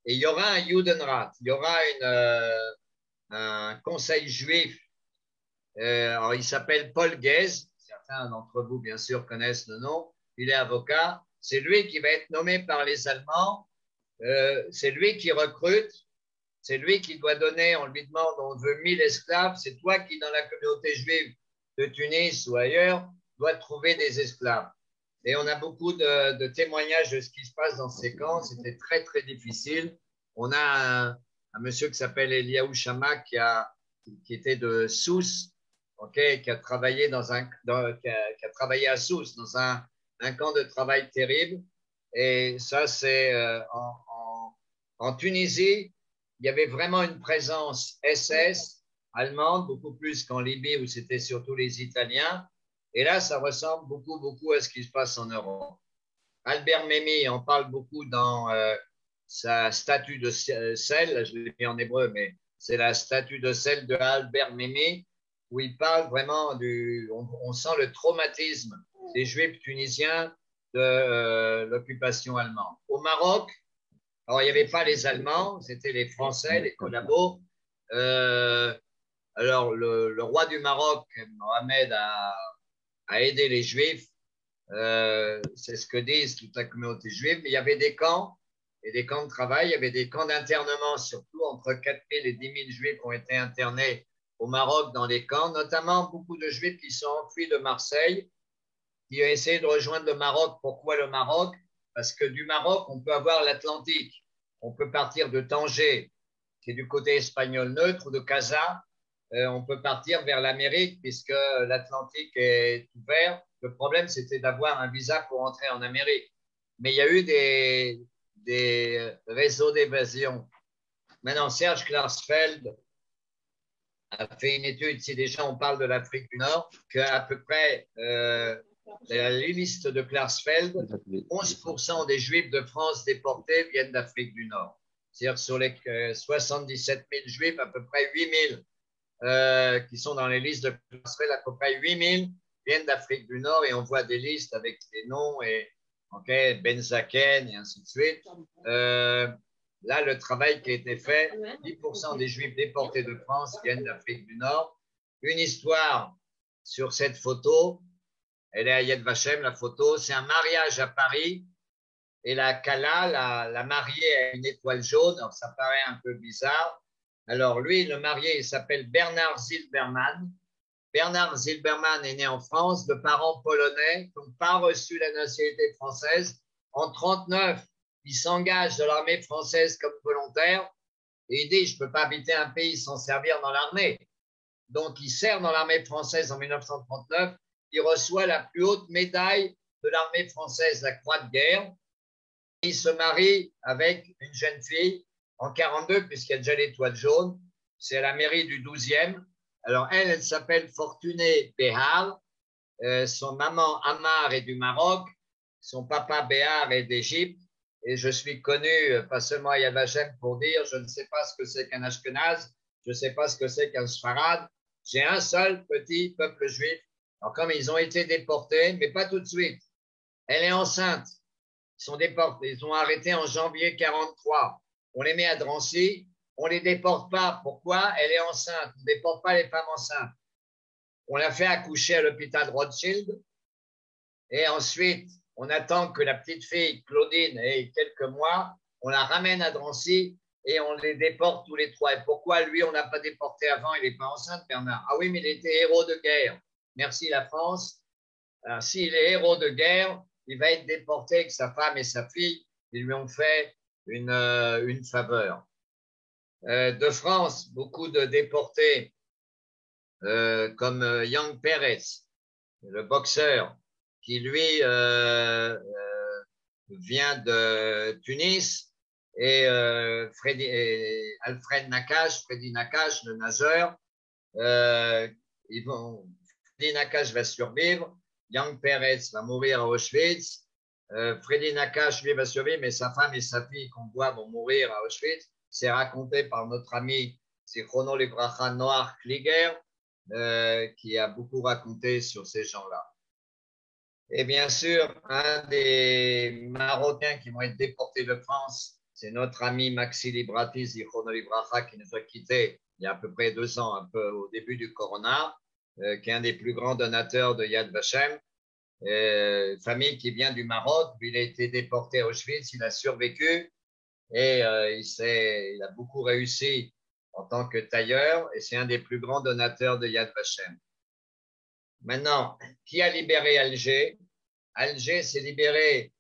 Et il y aura un Judenrat, il y aura un conseil juif. Alors, il s'appelle Paul Guez. Certains d'entre vous, bien sûr, connaissent le nom. Il est avocat. C'est lui qui va être nommé par les Allemands. C'est lui qui recrute. C'est lui qui doit donner. On lui demande, on veut 1000 esclaves. C'est toi qui, dans la communauté juive de Tunis ou ailleurs, dois trouver des esclaves. Et on a beaucoup de témoignages de ce qui se passe dans ces camps. C'était très, très difficile. On a un monsieur qui s'appelle Eliaou Shama qui était de Sousse, qui a travaillé qui a travaillé à Sousse dans un camp de travail terrible. Et ça, c'est en Tunisie, il y avait vraiment une présence SS allemande, beaucoup plus qu'en Libye où c'était surtout les Italiens. Et là, ça ressemble beaucoup à ce qui se passe en Europe. Albert Memmi en parle beaucoup dans sa statue de sel, je l'ai mis en hébreu, mais c'est la statue de sel de Albert Memmi, où il parle vraiment on sent le traumatisme des Juifs tunisiens de l'occupation allemande. Au Maroc, alors il n'y avait pas les Allemands, c'était les Français, les collabos. Alors le roi du Maroc, Mohamed, a aidé les Juifs. C'est ce que disent toute la communauté juive. Mais il y avait des camps et des camps de travail. Il y avait des camps d'internement, surtout entre 4 000 et 10 000 Juifs ont été internés au Maroc dans les camps, notamment beaucoup de Juifs qui sont enfuis de Marseille, qui ont essayé de rejoindre le Maroc. Pourquoi le Maroc? Parce que du Maroc, on peut avoir l'Atlantique. On peut partir de Tanger, qui est du côté espagnol neutre, ou de Casa. On peut partir vers l'Amérique puisque l'Atlantique est ouvert. Le problème, c'était d'avoir un visa pour entrer en Amérique. Mais il y a eu des réseaux d'évasion. Maintenant, Serge Klarsfeld a fait une étude, si déjà on parle de l'Afrique du Nord, qu'à peu près, la liste de Klarsfeld, 11% des Juifs de France déportés viennent d'Afrique du Nord. C'est-à-dire sur les 77 000 juifs, à peu près 8 000 qui sont dans les listes de Israël, à peu près 8 000 viennent d'Afrique du Nord et on voit des listes avec des noms et Ben Zaken et ainsi de suite. Là, le travail qui a été fait, 10% des Juifs déportés de France viennent d'Afrique du Nord. Une histoire sur cette photo, elle est à Yad Vashem, la photo, c'est un mariage à Paris et la Kala, la mariée a une étoile jaune, alors ça paraît un peu bizarre. Alors lui, le marié, il s'appelle Bernard Zilberman. Bernard Zilberman est né en France de parents polonais qui n'ont pas reçu la nationalité française. En 1939, il s'engage dans l'armée française comme volontaire et il dit « je ne peux pas habiter un pays sans servir dans l'armée ». Donc, il sert dans l'armée française en 1939. Il reçoit la plus haute médaille de l'armée française, la Croix de guerre. Et il se marie avec une jeune fille en 1942, puisqu'il y a déjà l'étoile jaune. C'est à la mairie du 12e. Alors, elle s'appelle Fortunée Behar. Son maman, Amar, est du Maroc. Son papa, Behar, est d'Égypte. Et je suis connu, pas seulement à Yad Vashem, pour dire je ne sais pas ce que c'est qu'un Ashkenaz, je ne sais pas ce que c'est qu'un Sfarad. J'ai un seul petit peuple juif. Alors, comme ils ont été déportés, mais pas tout de suite. Elle est enceinte. Ils sont déportés. Ils sont arrêtés en janvier 1943. On les met à Drancy. On ne les déporte pas. Pourquoi? Elle est enceinte. On ne déporte pas les femmes enceintes. On l'a fait accoucher à l'hôpital Rothschild. Et ensuite, on attend que la petite fille, Claudine, ait quelques mois. On la ramène à Drancy et on les déporte tous les trois. Et pourquoi lui, on n'a pas déporté avant? Il n'est pas enceinte, Bernard. Ah oui, mais il était héros de guerre. Merci la France. Alors, s'il est héros de guerre, il va être déporté avec sa femme et sa fille. Ils lui ont fait une faveur. De France, beaucoup de déportés, comme Young Perez, le boxeur, qui lui vient de Tunis, et Alfred Nakache, Freddy Nakache, le nageur. Freddy Nakache va survivre. Young Perez va mourir à Auschwitz. Freddy Nakache, lui, va survivre, mais sa femme et sa fille qu'on voit vont mourir à Auschwitz. C'est raconté par notre ami, c'est Chrono Libracha Noir Klieger, qui a beaucoup raconté sur ces gens-là. Et bien sûr, un des Marocains qui vont être déportés de France, c'est notre ami Maxi Libratis, Chrono Libracha, qui nous a quittés il y a à peu près 2 ans, un peu au début du Corona, qui est un des plus grands donateurs de Yad Vashem. Famille qui vient du Maroc, il a été déporté à Auschwitz, il a survécu et il a beaucoup réussi en tant que tailleur et c'est un des plus grands donateurs de Yad Vashem. Maintenant, qui a libéré Alger? Alger s'est libéré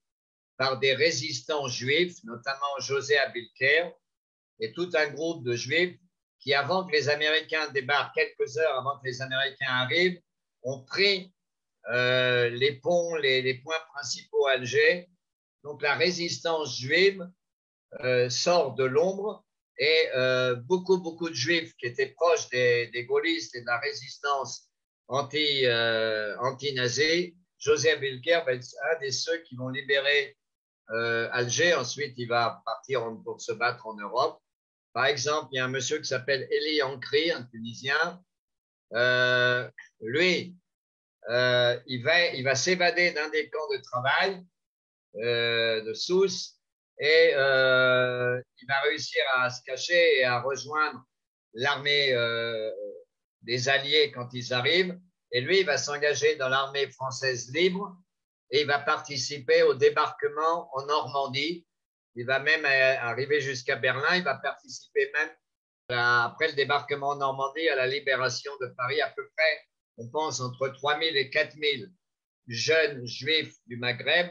par des résistants juifs, notamment José Abilker et tout un groupe de juifs qui, avant que les Américains débarquent, quelques heures avant que les Américains arrivent, ont pris les ponts, les points principaux à Alger. Donc la résistance juive sort de l'ombre et beaucoup de juifs qui étaient proches des gaullistes et de la résistance anti-nazie, José Abilker va être un des ceux qui vont libérer Alger. Ensuite, il va partir pour se battre en Europe. Par exemple, il y a un monsieur qui s'appelle Eli Ankri, un Tunisien. Lui, il va s'évader d'un des camps de travail de Sousse et il va réussir à se cacher et à rejoindre l'armée des Alliés quand ils arrivent. Et lui, il va s'engager dans l'armée française libre et il va participer au débarquement en Normandie. Il va même arriver jusqu'à Berlin. Il va participer même, après le débarquement en Normandie, à la libération de Paris. À peu près, on pense, entre 3000 et 4000 jeunes juifs du Maghreb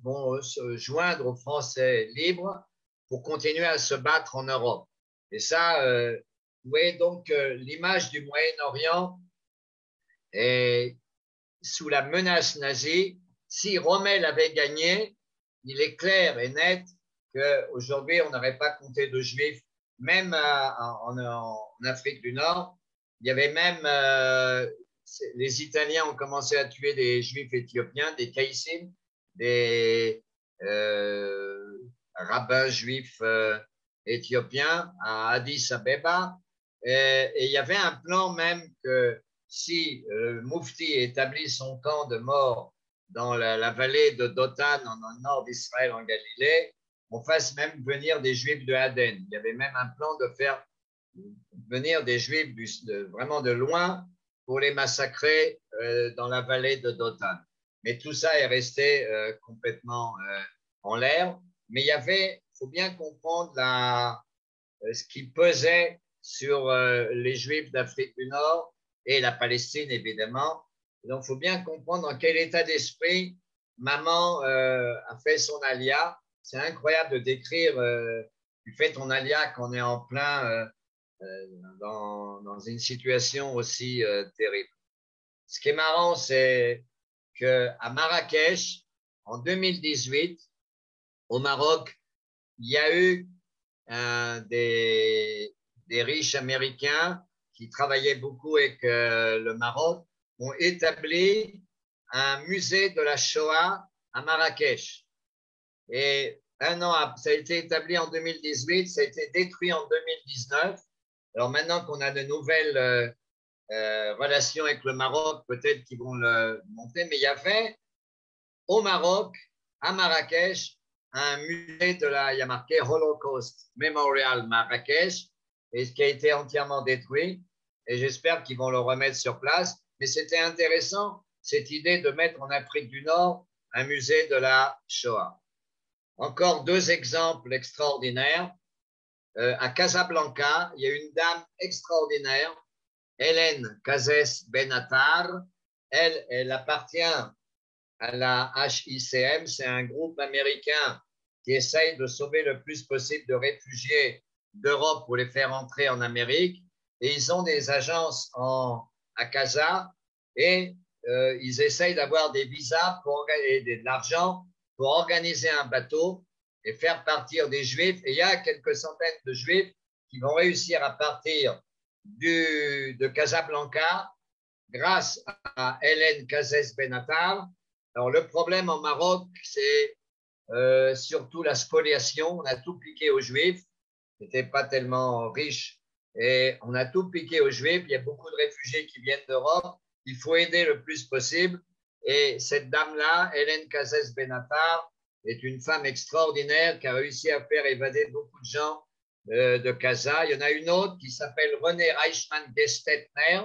vont se joindre aux Français libres pour continuer à se battre en Europe. Et ça, vous voyez donc l'image du Moyen-Orient est sous la menace nazie. Si Rommel avait gagné, il est clair et net qu'aujourd'hui, on n'aurait pas compté de juifs, même en Afrique du Nord. Il y avait même, les Italiens ont commencé à tuer des juifs éthiopiens, des Kaïsim, rabbin juif éthiopien à Addis Abeba. Et il y avait un plan même que si le Moufti établit son camp de mort dans la vallée de Dothan, en nord d'Israël, en Galilée, on fasse même venir des Juifs de Aden. Il y avait même un plan de faire venir des Juifs vraiment de loin pour les massacrer dans la vallée de Dothan. Mais tout ça est resté complètement en l'air. Mais il faut bien comprendre ce qui pesait sur les Juifs d'Afrique du Nord et la Palestine, évidemment. Donc, il faut bien comprendre dans quel état d'esprit maman a fait son alia. C'est incroyable de décrire tu fais ton alia quand on est en plein dans une situation aussi terrible. Ce qui est marrant, c'est qu'à Marrakech, en 2018, au Maroc, il y a eu des riches américains qui travaillaient beaucoup avec le Maroc, ont établi un musée de la Shoah à Marrakech. Et un an après, ça a été établi en 2018, ça a été détruit en 2019. Alors maintenant qu'on a de nouvelles relations avec le Maroc, peut-être qu'ils vont le monter, mais il y avait au Maroc, à Marrakech, un musée il y a marqué Holocaust Memorial Marrakech, et ce qui a été entièrement détruit. Et j'espère qu'ils vont le remettre sur place. Mais c'était intéressant, cette idée de mettre en Afrique du Nord un musée de la Shoah. Encore deux exemples extraordinaires. À Casablanca, il y a une dame extraordinaire, Hélène Cazès Benatar. Elle appartient à la HICM, c'est un groupe américain qui essaye de sauver le plus possible de réfugiés d'Europe pour les faire entrer en Amérique. Et ils ont des agences à Casa et ils essayent d'avoir des visas et de l'argent pour organiser un bateau et faire partir des Juifs. Et il y a quelques centaines de Juifs qui vont réussir à partir de Casablanca grâce à Hélène Cazès Benatar. Alors, le problème en Maroc, c'est surtout la spoliation. On a tout piqué aux Juifs. C'était pas tellement riche. Et on a tout piqué aux Juifs. Il y a beaucoup de réfugiés qui viennent d'Europe. Il faut aider le plus possible. Et cette dame-là, Hélène Cazès Benatar, est une femme extraordinaire qui a réussi à faire évader beaucoup de gens de Casa. Il y en a une autre qui s'appelle Renée Reichmann-Gestetner.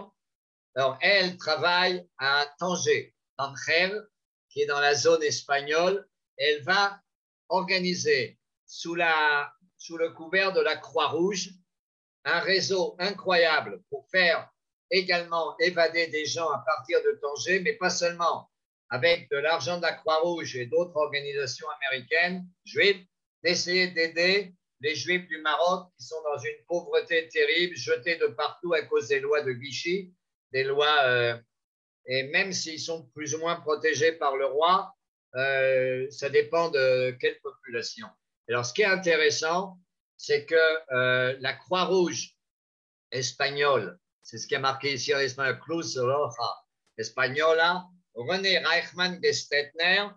Alors, elle travaille à Tanger, qui est dans la zone espagnole. Elle va organiser sous le couvert de la Croix-Rouge un réseau incroyable pour faire également évader des gens à partir de Tanger, mais pas seulement, avec de l'argent de la Croix-Rouge et d'autres organisations américaines juives, d'essayer d'aider les Juifs du Maroc qui sont dans une pauvreté terrible, jetés de partout à cause des lois de Vichy, des lois, et même s'ils sont plus ou moins protégés par le roi, ça dépend de quelle population. Alors, ce qui est intéressant, c'est que la Croix-Rouge espagnole, c'est ce qui est marqué ici en espagnol, Cruz Roja Española, René Reichmann-Gestetner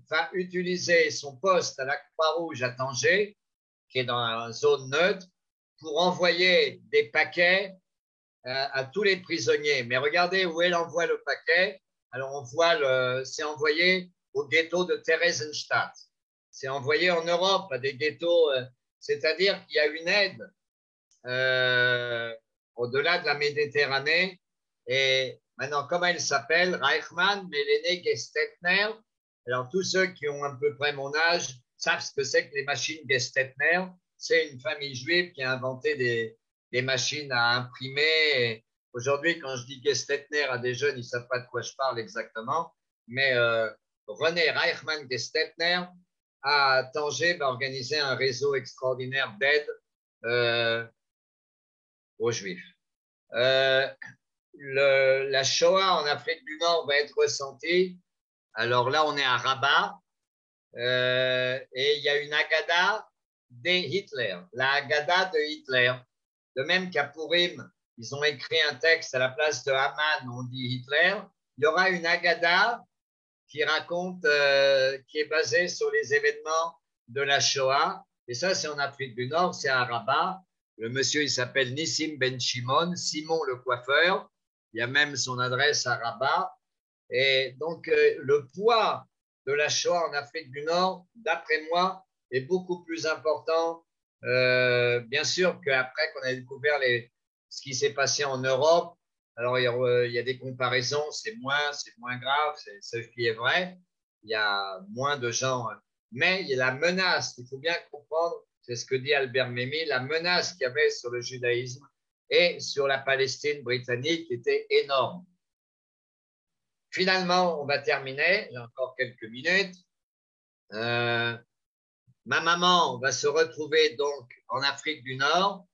va utiliser son poste à la Croix-Rouge à Tanger, qui est dans la zone neutre, pour envoyer des paquets à tous les prisonniers. Mais regardez où elle envoie le paquet. Alors, on voit c'est envoyé au ghetto de Theresienstadt. C'est envoyé en Europe à des ghettos, c'est-à-dire qu'il y a une aide au-delà de la Méditerranée. Et maintenant, comment elle s'appelle? Reichmann, mais elle est née Gestetner. Alors, tous ceux qui ont à peu près mon âge savent ce que c'est que les machines Gestetner. C'est une famille juive qui a inventé des machines à imprimer. Aujourd'hui, quand je dis Gestetner à des jeunes, ils ne savent pas de quoi je parle exactement. Mais René Reichmann-Gestetner à Tanger va organiser un réseau extraordinaire d'aide aux Juifs. La Shoah en Afrique du Nord va être ressentie. Alors là, on est à Rabat et il y a une Haggadah de Hitler, la Haggadah de Hitler. De même qu'à Purim, ils ont écrit un texte à la place de Haman, on dit Hitler. Il y aura une Haggadah qui raconte, qui est basée sur les événements de la Shoah. Et ça, c'est en Afrique du Nord, c'est à Rabat. Le monsieur, il s'appelle Nissim Ben Shimon, Simon le coiffeur. Il y a même son adresse à Rabat. Et donc, le poids de la Shoah en Afrique du Nord, d'après moi, est beaucoup plus important, bien sûr, qu'après qu'on a découvert ce qui s'est passé en Europe. Alors, il y a des comparaisons, c'est moins grave, c'est ce qui est vrai. Il y a moins de gens. Mais il y a la menace, il faut bien comprendre, c'est ce que dit Albert Memmi, la menace qu'il y avait sur le judaïsme et sur la Palestine britannique était énorme. Finalement, on va terminer, j'ai encore quelques minutes. Ma maman va se retrouver donc en Afrique du Nord.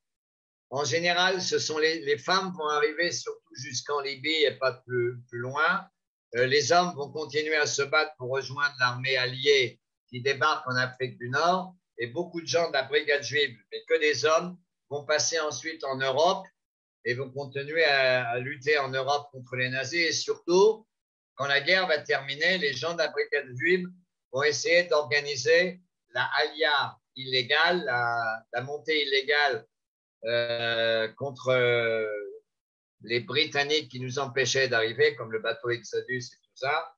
En général, ce sont les femmes vont arriver surtout jusqu'en Libye et pas plus loin. Les hommes vont continuer à se battre pour rejoindre l'armée alliée qui débarque en Afrique du Nord. Et beaucoup de gens de la brigade juive, mais que des hommes, vont passer ensuite en Europe et vont continuer à lutter en Europe contre les nazis. Et surtout, quand la guerre va terminer, les gens de la brigade juive vont essayer d'organiser la alia illégale, la montée illégale contre les Britanniques qui nous empêchaient d'arriver, comme le bateau Exodus et tout ça.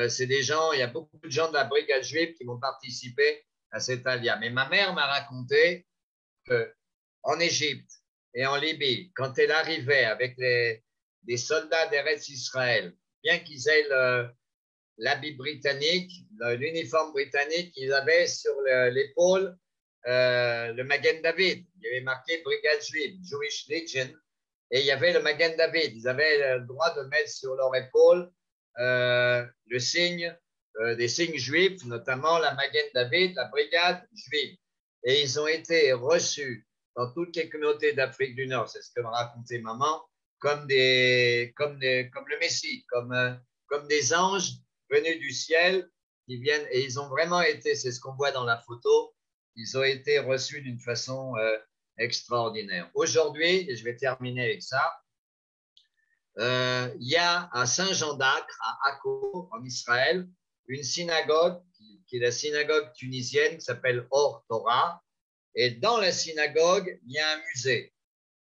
C'est des gens, il y a beaucoup de gens de la brigade juive qui vont participer à cette alia. Mais ma mère m'a raconté qu'en Égypte et en Libye, quand elle arrivait avec des soldats d'Eretz Israël, bien qu'ils aient l'habit britannique, l'uniforme britannique, ils avaient sur l'épaule le Magen David. Il y avait marqué Brigade juive, Jewish Legion, et il y avait le Magen David. Ils avaient le droit de mettre sur leur épaule le signe, des signes juifs, notamment la Magen David, la Brigade juive. Et ils ont été reçus dans toutes les communautés d'Afrique du Nord, c'est ce que m'a raconté maman, comme le Messie, comme des anges venus du ciel qui viennent, et ils ont vraiment été, c'est ce qu'on voit dans la photo, ils ont été reçus d'une façon extraordinaire. Aujourd'hui, et je vais terminer avec ça, il y a à Saint-Jean d'Acre, à Akko, en Israël, une synagogue qui est la synagogue tunisienne qui s'appelle Or Torah. Et dans la synagogue, il y a un musée.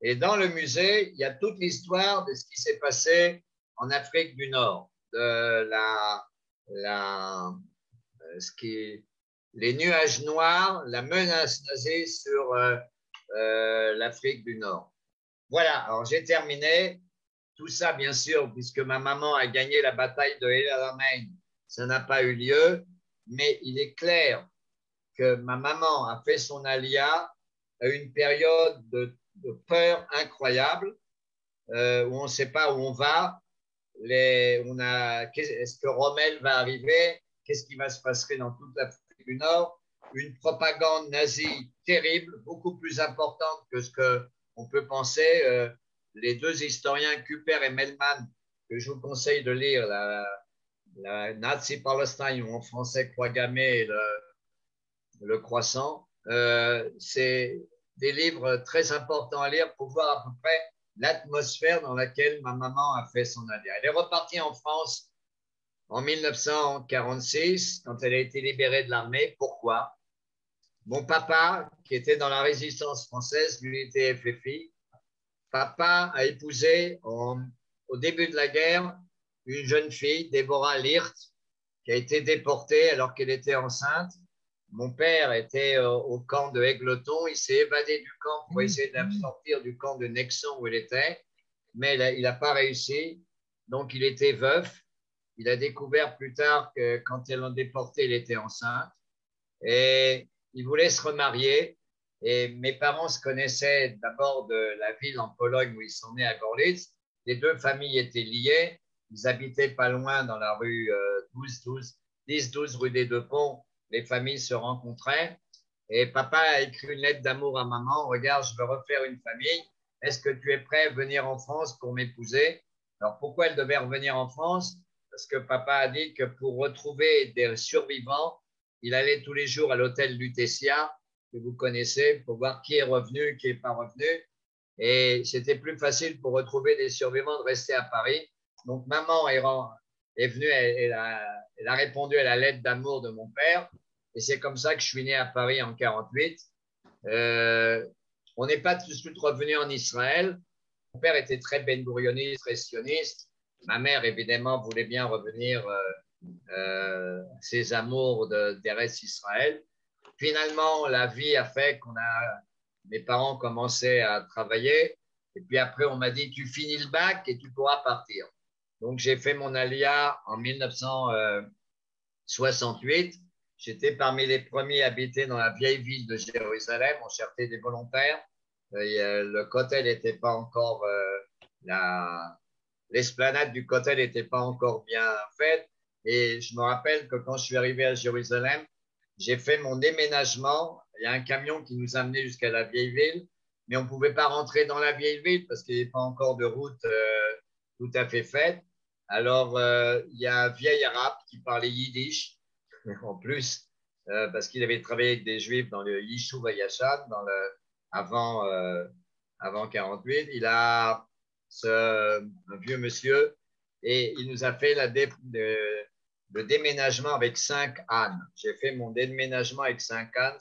Et dans le musée, il y a toute l'histoire de ce qui s'est passé en Afrique du Nord, de les nuages noirs, la menace nazie sur l'Afrique du Nord. Voilà, alors j'ai terminé. Tout ça, bien sûr, puisque ma maman a gagné la bataille de El Alamein, ça n'a pas eu lieu, mais il est clair que ma maman a fait son alia à une période de peur incroyable, où on ne sait pas où on va. Est-ce que Rommel va arriver? Qu'est-ce qui va se passer dans toute l'Afrique du Nord? Une propagande nazie terrible, beaucoup plus importante que ce qu'on peut penser. Les deux historiens, Cooper et Melman, que je vous conseille de lire, la Nazi Palestine, ou en français Kwagame et le Croissant, c'est des livres très importants à lire pour voir à peu près l'atmosphère dans laquelle ma maman a fait son alia. Elle est repartie en France en 1946, quand elle a été libérée de l'armée. Pourquoi? Mon papa, qui était dans la résistance française, l'unité FFI, papa a épousé au début de la guerre une jeune fille, Déborah Lirt, qui a été déportée alors qu'elle était enceinte. Mon père était au camp de Égletons. Il s'est évadé du camp pour essayer de sortir du camp de Nexon où il était, mais il n'a pas réussi. Donc, il était veuf. Il a découvert plus tard que quand ils l'ont déporté, il était enceinte. Et il voulait se remarier. Et mes parents se connaissaient d'abord de la ville en Pologne où ils sont nés, à Gorlitz. Les deux familles étaient liées. Ils habitaient pas loin dans la rue 10-12 rue des Deux Ponts. Les familles se rencontraient. Et papa a écrit une lettre d'amour à maman. Regarde, je veux refaire une famille. Est-ce que tu es prêt à venir en France pour m'épouser? Alors, pourquoi elle devait revenir en France? Parce que papa a dit que pour retrouver des survivants, il allait tous les jours à l'hôtel Lutetia, que vous connaissez, pour voir qui est revenu, qui n'est pas revenu. Et c'était plus facile pour retrouver des survivants de rester à Paris. Donc, maman est venue, elle a répondu à la lettre d'amour de mon père. Et c'est comme ça que je suis né à Paris en 48. On n'est pas tout de suite revenu en Israël. Mon père était très ben-gourioniste, très sioniste. Ma mère, évidemment, voulait bien revenir ses amours d'Eretz Israël. Finalement, la vie a fait mes parents commençaient à travailler. Et puis après, on m'a dit, tu finis le bac et tu pourras partir. Donc, j'ai fait mon alia en 1968. J'étais parmi les premiers à habiter dans la vieille ville de Jérusalem. On cherchait des volontaires. Le Kotel n'était pas encore, l'esplanade du Kotel n'était pas encore bien faite. Et je me rappelle que quand je suis arrivé à Jérusalem, j'ai fait mon déménagement. Il y a un camion qui nous amenait jusqu'à la vieille ville, mais on ne pouvait pas rentrer dans la vieille ville parce qu'il n'y avait pas encore de route tout à fait faite. Alors, il y a un vieil arabe qui parlait yiddish, en plus, parce qu'il avait travaillé avec des juifs dans le Yishuv Yashan, avant 48. Il a un vieux monsieur et il nous a fait le déménagement avec 5 ânes. J'ai fait mon déménagement avec 5 ânes.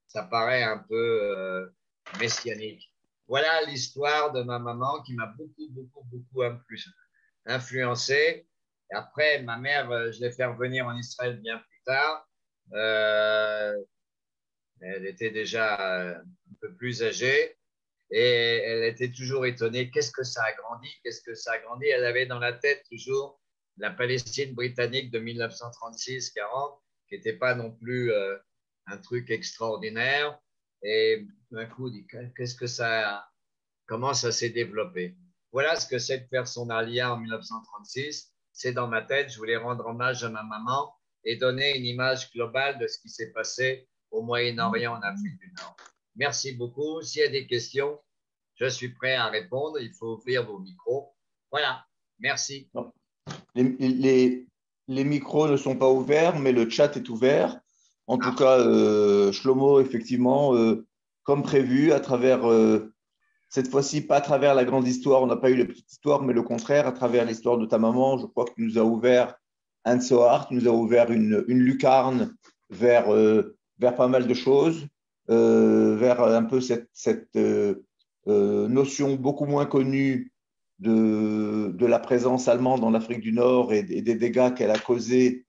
Ça paraît un peu messianique. Voilà l'histoire de ma maman qui m'a beaucoup influencé. Et après, ma mère, je l'ai fait revenir en Israël bien plus tard. Elle était déjà un peu plus âgée et elle était toujours étonnée. Qu'est-ce que ça a grandi? Qu'est-ce que ça a grandi? Elle avait dans la tête toujours la Palestine britannique de 1936-40, qui n'était pas non plus un truc extraordinaire. Et d'un coup, dit, qu'est-ce que comment ça s'est développé? Voilà ce que c'est de faire son alia en 1936. C'est dans ma tête. Je voulais rendre hommage à ma maman et donner une image globale de ce qui s'est passé au Moyen-Orient, en Afrique du Nord. Merci beaucoup. S'il y a des questions, je suis prêt à répondre. Il faut ouvrir vos micros. Voilà. Merci. Les micros ne sont pas ouverts, mais le chat est ouvert. En tout cas, Shlomo, effectivement, comme prévu, à travers, cette fois-ci, pas à travers la grande histoire, on n'a pas eu la petite histoire, mais le contraire, à travers l'histoire de ta maman, je crois que tu nous as ouvert un Tsoar, tu nous as ouvert une lucarne vers pas mal de choses, vers un peu cette notion beaucoup moins connue de la présence allemande en Afrique du Nord et des dégâts qu'elle a causés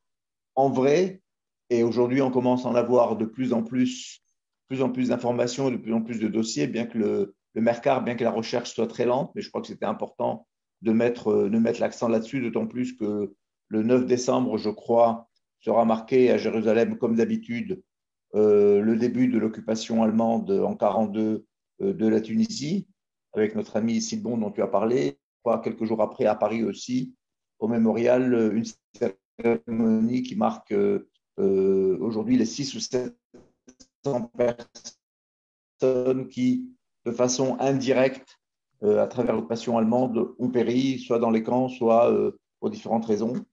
en vrai. Et aujourd'hui, on commence à en avoir de plus en plus d'informations, de plus en plus de dossiers, bien que le Mercar, bien que la recherche soit très lente, mais je crois que c'était important de mettre l'accent là-dessus, d'autant plus que le 9 décembre, je crois, sera marqué à Jérusalem, comme d'habitude, le début de l'occupation allemande en 1942 de la Tunisie, avec notre ami Sidbon dont tu as parlé. Je crois quelques jours après, à Paris aussi, au mémorial, une cérémonie qui marque aujourd'hui les 600 ou 700 personnes qui, de façon indirecte, à travers l'occupation allemande, ont péri, soit dans les camps, soit pour différentes raisons.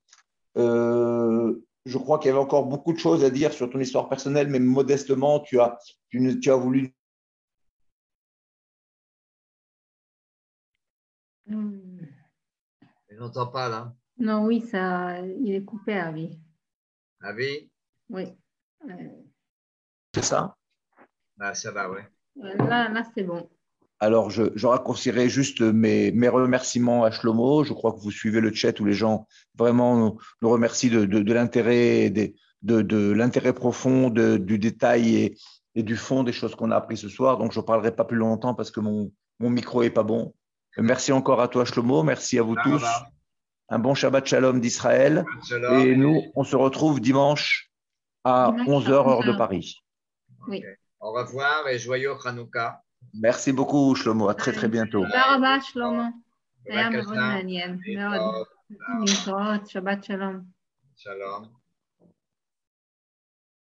Je crois qu'il y avait encore beaucoup de choses à dire sur ton histoire personnelle, mais modestement, tu as voulu. Je n'entends pas là. Non, oui, il est coupé, Avi. Avi? Oui. C'est ça? Ah, ça va, oui. Là c'est bon. Alors, je raccourcirai juste mes remerciements à Shlomo. Je crois que vous suivez le chat où les gens vraiment nous remercient de l'intérêt, de l'intérêt profond, du détail et du fond des choses qu'on a appris ce soir. Donc, je ne parlerai pas plus longtemps parce que mon micro n'est pas bon. Merci encore à toi, Shlomo. Merci à vous tous. Un bon Shabbat Shalom d'Israël. Et nous, on se retrouve dimanche à 11h, heure de Paris. Oui. Au revoir et joyeux Hanouka. Merci beaucoup, Shlomo. À très, très bientôt. Bye, Shlomo. Shabbat Shalom. Shalom.